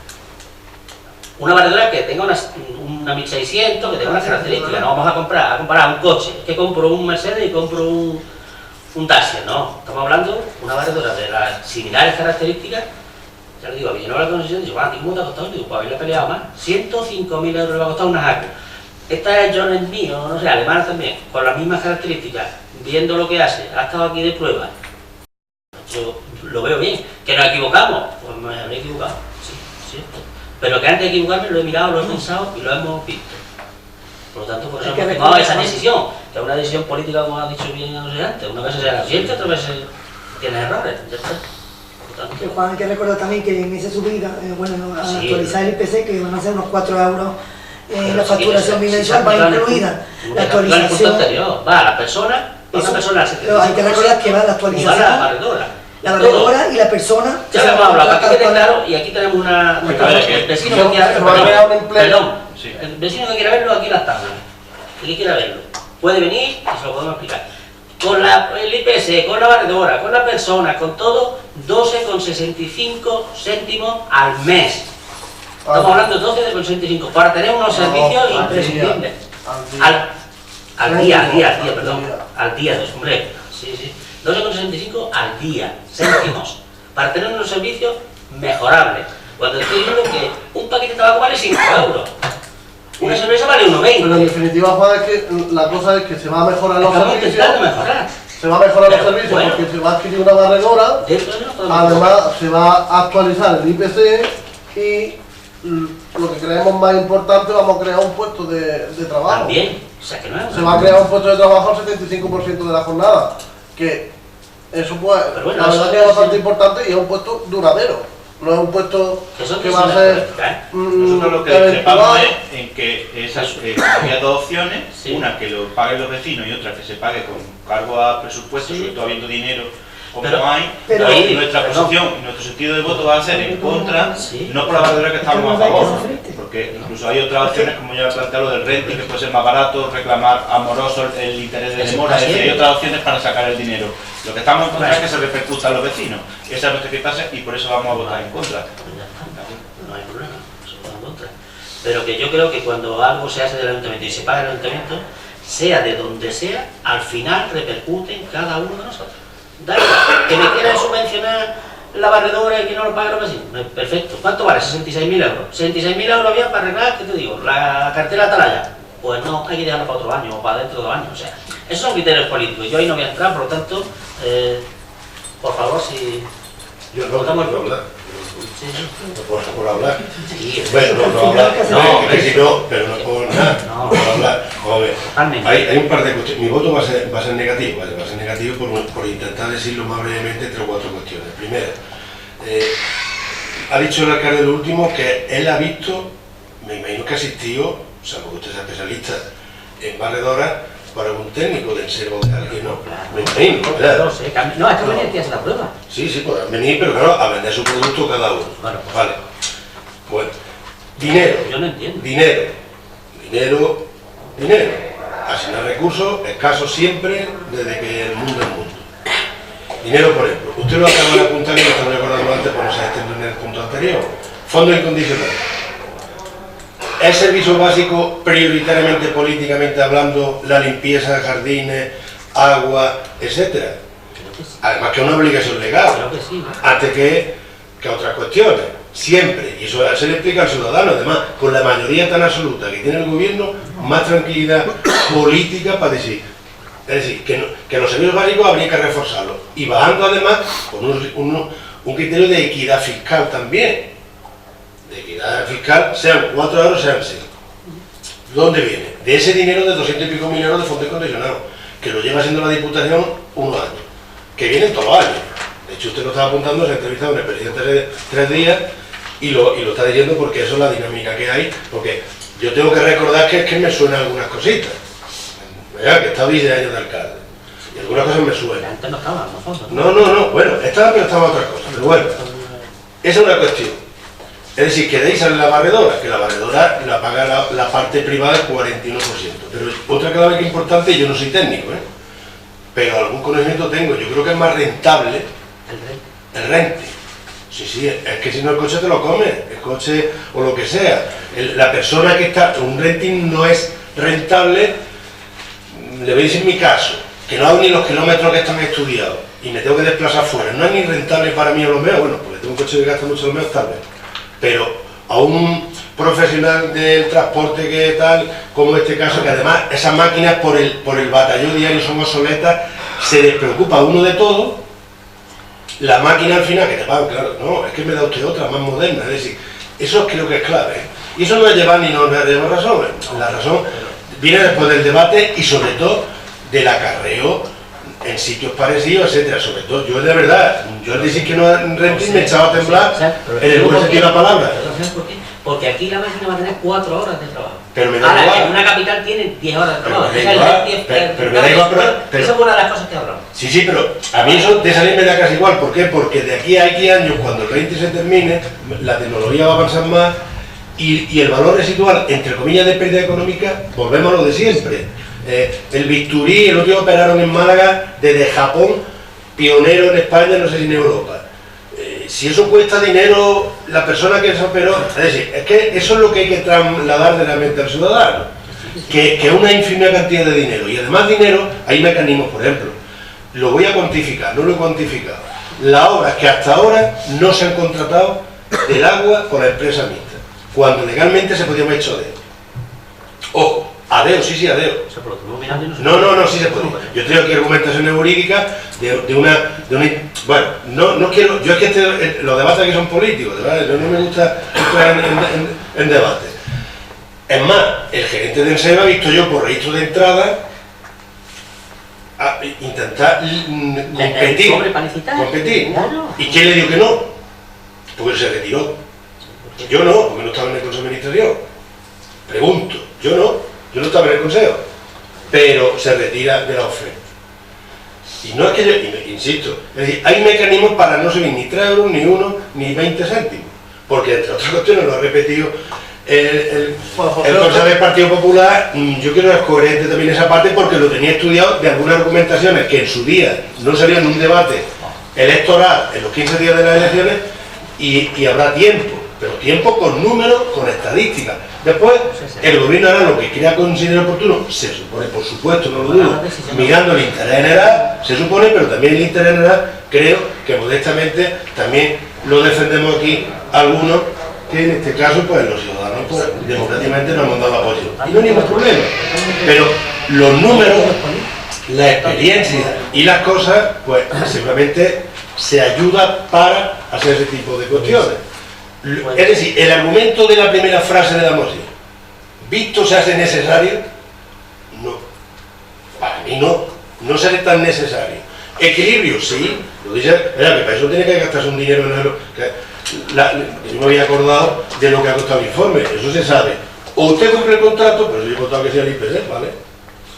una barredora que tenga una 1600, que tenga unas características. No vamos a comparar un coche, es que compro un Mercedes y compro un Dacia. No, estamos hablando de una barredora de las similares características. Ya le digo, a Villanueva la concesión, digo, bueno, ¿cómo te ha costado? Digo, pues haberle peleado más. 105.000 euros le va a costar una Haco. Esta es John mío, no sé, alemana también, con las mismas características, viendo lo que hace, ha estado aquí de prueba. Yo lo veo bien. ¿Que nos equivocamos? Pues me habré equivocado, sí, cierto. Pero que antes de equivocarme lo he mirado, lo he pensado y lo hemos visto. Por lo tanto, por eso hemos tomado esa decisión, que es una decisión política, como ha dicho bien antes. Una vez se acierta, otra vez tienes errores, ya está. Que Juan, hay que recordar también que en esa subida, actualizar el IPC, que van a ser unos 4 euros la facturación mensual, va incluida la actualización. Va a la persona, una persona pero hay que recordar que va la actualización, la barredora y la persona. Ya lo hemos hablado, aquí quede claro, y aquí tenemos el vecino que quiera verlo, perdón, el vecino que quiera verlo, aquí las tablas, el que quiera verlo, puede venir y se lo podemos explicar. Con el IPS, con la barredora, con la persona, con todo, 12,65 céntimos al mes. Estamos hablando de 12,65 para tener unos servicios imprescindibles. Al día, hombre. Sí. 12,65 al día, céntimos, para tener unos servicios mejorables. Cuando estoy diciendo que un paquete de tabaco vale 5 euros. Una cerveza vale 1,20. Pero en definitiva, Juan, es que la cosa es que se va a mejorar los servicios. Mejorar. Se va a mejorar los servicios porque se va a adquirir una barredora. Además, se va a actualizar el IPC y lo que creemos más importante, vamos a crear un puesto de trabajo. También. O sea, que no es se va a crear un puesto de trabajo al 75% de la jornada. Que eso pues, la verdad que es bastante importante y es un puesto duradero. No es un puesto que va a ser... Nosotros lo que discrepamos es en que había dos opciones, una que lo paguen los vecinos y otra que se pague con cargo a presupuesto, sobre todo habiendo dinero como pero nuestra posición y nuestro sentido de voto va a ser en contra, no por la barredora que estamos a favor, porque incluso hay otras opciones, como ya he planteado, lo del renting, que puede ser más barato, reclamar amoroso el interés de demora, es decir, hay otras opciones para sacar el dinero. Lo que estamos en contra es que se repercuta a los vecinos, esa es nuestra eficacia y por eso vamos a votar en contra. No hay problema, se vota en contra. Pero que yo creo que cuando algo se hace del ayuntamiento y se paga el ayuntamiento, sea de donde sea, al final repercute en cada uno de nosotros. Da igual, que me quieran subvencionar la barredora y que no lo paguen los vecinos. Perfecto. ¿Cuánto vale? 66.000 euros. 66.000 euros había para arreglar, ¿qué te digo? La cartera atalaya. Pues no, hay que dejarlo para otro año o para dentro de 2 años. O sea, esos son criterios políticos. Yo ahí no voy a entrar, por lo tanto, por favor, si... Yo no votamos puedo hablar. Sí. No por hablar. Sí, bueno, no hablar. No, que si no, pero no por nada. No. Por hablar. Vamos a ver. Totalmente. Hay un par de cuestiones. Mi voto va a ser negativo. ¿Vale? Va a ser negativo por intentar decirlo más brevemente 3 o 4 cuestiones. Primera, ha dicho el alcalde lo último que él ha visto, me imagino que ha asistido, salvo que usted sea especialista en barredora, para un técnico del servo de alguien, ¿no? Me imagino, ¿verdad? No, es que venía aquí a hacer la prueba. Sí, podrán venir, pero claro, a vender su producto cada uno. Bueno, vale. Bueno, dinero. Yo no entiendo. Dinero. Asignar recursos escasos siempre desde que el mundo es mundo. Dinero, por ejemplo. Usted lo acaba de apuntar y lo estaba recordando antes por no se extendió en el punto anterior. Fondo incondicional. ¿Es servicio básico prioritariamente políticamente hablando la limpieza de jardines, agua, etcétera? Además que es una obligación legal, antes que otras cuestiones. Siempre, y eso se le explica al ciudadano, además, con la mayoría tan absoluta que tiene el gobierno, más tranquilidad política para decir. Es decir, que los servicios básicos habría que reforzarlos. Y bajando además con un criterio de equidad fiscal también. de equidad fiscal, sean 4 euros, sean 6. ¿Dónde viene? De ese dinero de 200 y pico mil euros de fondos condicionados, que lo lleva siendo la Diputación unos años, que vienen todos los años. De hecho, usted lo estaba apuntando, se ha entrevistado con el presidente hace 3 días y lo está diciendo porque eso es la dinámica que hay, porque yo tengo que recordar que es que me suenan algunas cositas. ¿Verdad? Que he estado 10 años de alcalde y algunas cosas me suenan. Antes no estaban los fondos. No, bueno, estaba, pero estaba otra cosa. Pero bueno, esa es una cuestión. Es decir, que de ahí sale la barredora, que la barredora la paga la parte privada el 41%. Pero otra clave que es importante, y yo no soy técnico, pero algún conocimiento tengo, yo creo que es más rentable el rente. Sí, es que si no el coche te lo come, el coche o lo que sea. La persona que está, un renting no es rentable, le voy a decir mi caso, que no hago ni los kilómetros que están estudiados y me tengo que desplazar fuera, no es ni rentable para mí o lo mío, bueno, porque tengo un coche que gasta mucho lo mío, tal vez, pero a un profesional del transporte que tal, como este caso, que además esas máquinas por el batallón diario son obsoletas, se despreocupa uno de todo. La máquina al final que te pagan, claro, no, es que me da usted otra más moderna, es decir, eso creo que es clave, y eso no es llevar ni no es llevar razón, la razón viene después del debate y sobre todo del acarreo en sitios parecidos, etcétera. Sobre todo, yo de verdad, yo al decir que no es renting me echaba a temblar en el buen sentido de la palabra. ¿Sabes por qué? Porque aquí la máquina va a tener 4 horas de trabajo. Pero me da ahora, igual. en una capital tiene 10 horas de trabajo. Pero me da igual, pero esa es una de las cosas que hablamos. Sí, pero a mí eso de salir me da casi igual. ¿Por qué? Porque de aquí a X años, cuando el renting se termine, la tecnología va a avanzar más y el valor residual, entre comillas, de pérdida económica, volvemos a lo de siempre. El bisturí, el otro operaron en Málaga desde Japón, pionero en España, no sé si en Europa. Si eso cuesta dinero, la persona que se operó, es decir, es que eso es lo que hay que trasladar de la mente al ciudadano, que es una ínfima cantidad de dinero, y además dinero, hay mecanismos, por ejemplo, lo voy a cuantificar, no lo he cuantificado, las obras que hasta ahora no se han contratado del agua por la empresa mixta, cuando legalmente se podía haber hecho de. Ojo, adeo, sí, adeo. O sea, pero estuvimos mirando y no se No, sí se puede. Yo tengo aquí argumentaciones jurídicas de una... Bueno, no quiero... Yo es que los debates aquí son políticos, ¿verdad? No me gusta entrar en debate. Es más, el gerente de Enseba ha visto yo por registro de entrada a intentar competir. Competir. Claro. ¿Y quién le dijo que no? Porque se retiró. Yo no, porque no estaba en el Consejo de Administración. Pregunto, yo no estaba en el Consejo, pero se retira de la oferta. Y no es que yo, insisto, es decir, hay mecanismos para no subir ni 3 euros, ni 1, ni 20 céntimos, porque entre otras cuestiones lo ha repetido el Consejo del Partido Popular. Yo creo que es coherente también esa parte porque lo tenía estudiado de algunas argumentaciones que en su día no salían en un debate electoral en los 15 días de las elecciones y habrá tiempo, pero tiempo con números, con estadísticas. Después, el gobierno hará lo que crea considere oportuno, se supone, por supuesto, no lo dudo, mirando el interés general, se supone, pero también el interés general, creo que modestamente también lo defendemos aquí algunos, que en este caso, pues los ciudadanos, pues, democráticamente nos han dado apoyo. Y no hay ningún problema. Pero los números, la experiencia y las cosas, pues seguramente se ayuda para hacer ese tipo de cuestiones. Es decir, el argumento de la primera frase de la moción, ¿visto se hace necesario? No. Para mí no será tan necesario. Equilibrio, sí. Lo dice, mira, que para eso tiene que gastarse un dinero en algo. Yo me había acordado de lo que ha costado el informe, eso se sabe. O usted cumple el contrato, pero yo he contado que sea el IPC, ¿vale?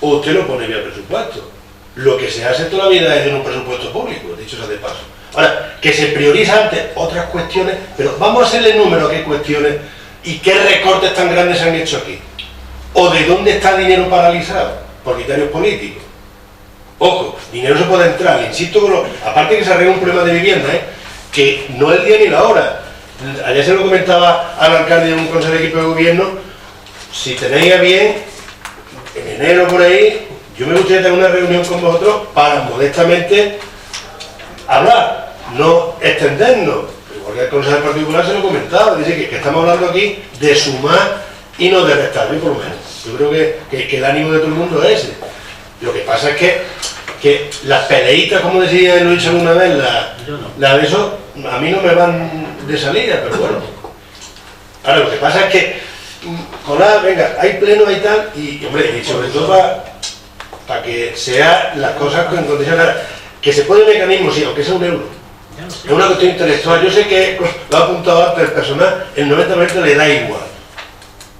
O usted lo pone vía presupuesto. Lo que se hace toda la vida es en un presupuesto público, dicho sea de paso. Ahora, que se prioriza antes otras cuestiones, pero vamos a hacerle número a qué cuestiones y qué recortes tan grandes se han hecho aquí. O de dónde está el dinero paralizado, por criterios políticos. Ojo, dinero se puede entrar, insisto, aparte que se arregla un problema de vivienda, que no es el día ni la hora. Ayer se lo comentaba al alcalde de un consejo de equipo de gobierno, si tenéis a bien, en enero por ahí, yo me gustaría tener una reunión con vosotros para modestamente hablar, no extendernos. Igual que el Consejo del Partido Popular se lo comentaba, dice que estamos hablando aquí de sumar y no de restar, yo por lo menos. Yo creo que el ánimo de todo el mundo es ese. Lo que pasa es que las peleitas, como decía Luis alguna vez, la de eso, a mí no me van de salida, pero bueno. Ahora, lo que pasa es que, venga, hay pleno y tal, y hombre, y sobre todo para que sea las cosas en condiciones, que se puede mecanismo, sí, aunque sea €1. Es una cuestión intelectual. Yo sé que lo ha apuntado antes el personal, el 90% le da igual.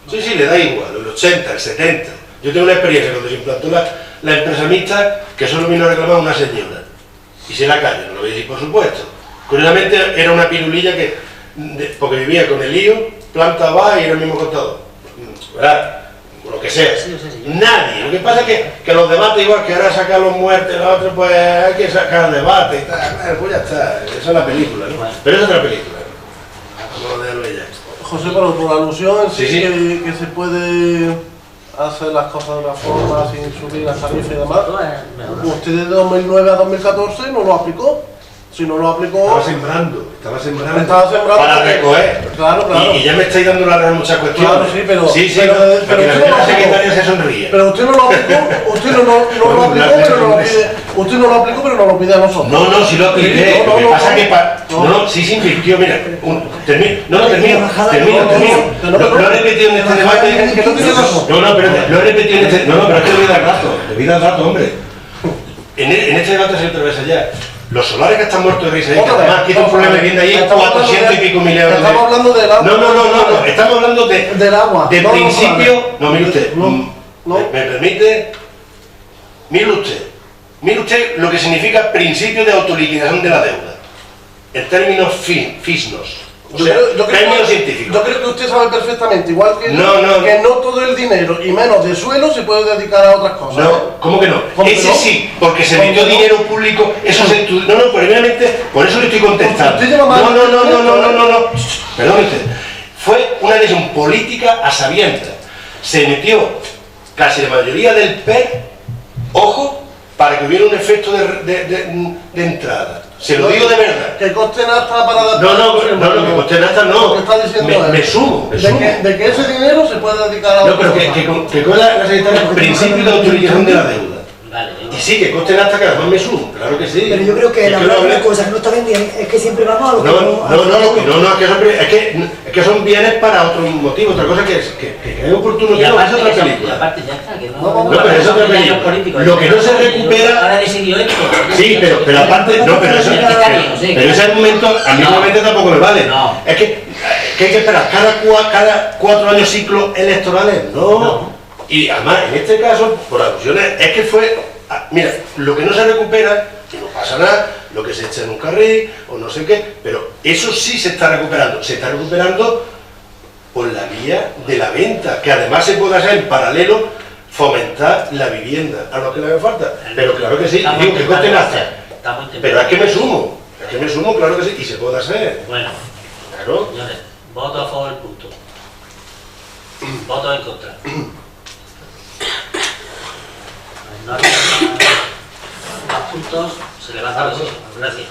Sí, le da igual, el 80, el 70. Yo tengo una experiencia cuando se implantó la empresa mixta, que solo vino a reclamar una señora. Y se la calle, no lo voy a decir por supuesto. Curiosamente era una pirulilla porque vivía con el lío, planta baja y era el mismo contador. ¿Verdad? Lo que sea. Sí. Nadie. Lo que pasa es que los debates, igual que ahora sacar los muertos, los otros, pues hay que sacar debate y tal. Pues ya está. Esa es la película, ¿no? Pero es otra película. Vamos a dejarlo ya. José, pero por alusión, Sí. que se puede hacer las cosas de una forma sin subir las tarifas y demás. Usted de 2009 a 2014 no lo aplicó. Si no lo aplicó... Estaba sembrando. Estaba sembrando para recoger. Claro. Y ya me estáis dando la muchas cuestiones. Claro, sí, pero... Sí, pero para que la usted no lo señora aplicó. secretaria se sonríe. Pero usted no lo aplicó, usted no lo aplicó, pero no lo pide. Usted no lo aplicó, pero no lo pide a nosotros. No, si lo apliqué. No, Lo que no, pasa no. es que sí se invirtió, mira. Termino. Lo he repetido en este debate. No, pero lo he repetido en este. No, pero es que le voy a dar rato, hombre. En este debate se otra vez allá. Los solares que están muertos de risa y que además aquí hay un problema de vivienda ahí, 400 y pico mil euros. Estamos hablando del agua. No, estamos hablando del agua. del principio. No, mire usted. No. ¿Me permite? Mire usted lo que significa principio de autoliquidación de la deuda, en términos fisnos, o sea, términos científicos. Yo creo que usted sabe perfectamente, igual que No. que no todo el dinero, y menos de suelo, se puede dedicar a otras cosas. No, ¿cómo que no? ¿Cómo que Ese no? sí, porque se ¿Cómo metió que no? dinero público, eso se estudió. No, primeramente, por eso le estoy contestando. Usted lleva más No. de- Perdón usted. Fue una decisión política a sabiendas. Se metió casi la mayoría del PER, ojo, para que hubiera un efecto de entrada. Se lo digo de verdad. Que coste nada para dar. No, que coste nada Lo que está diciendo me es sumo. de que ese dinero se puede dedicar a No, otras pero cosas. que con la secretaria el principio de autorización de la deuda. Vale. Y sí, que coste hasta que además me sumo, claro que sí. Pero yo creo que Es la lo verdad hablé. una cosa que no está bien, es que siempre vamos a lo que Es que son bienes para otro motivo, otra cosa que es oportuno Y que no, es aparte, otra y película. aparte ya está, que No, No, pero es otra película. Lo que no se recupera. Ahora decidió esto. Sí, pero aparte, no, pero ese argumento a mí No. realmente tampoco me vale. No. Es que hay que esperar cada 4 años ciclos electorales. No. Y además, en este caso, por alusiones, es que fue. Mira, lo que no se recupera, que no pasa nada, lo que se echa en un carril o no sé qué, pero eso sí se está recuperando. Se está recuperando por la vía de la venta, que además se puede hacer en paralelo, fomentar la vivienda a los que le haga falta. Pero claro que sí, digo que coste nada. Pero es que me sumo, claro que sí, y se puede hacer. Bueno, Claro. señores, voto a favor del punto. Voto en contra. No hay más puntos, se levanta la sesión. Gracias.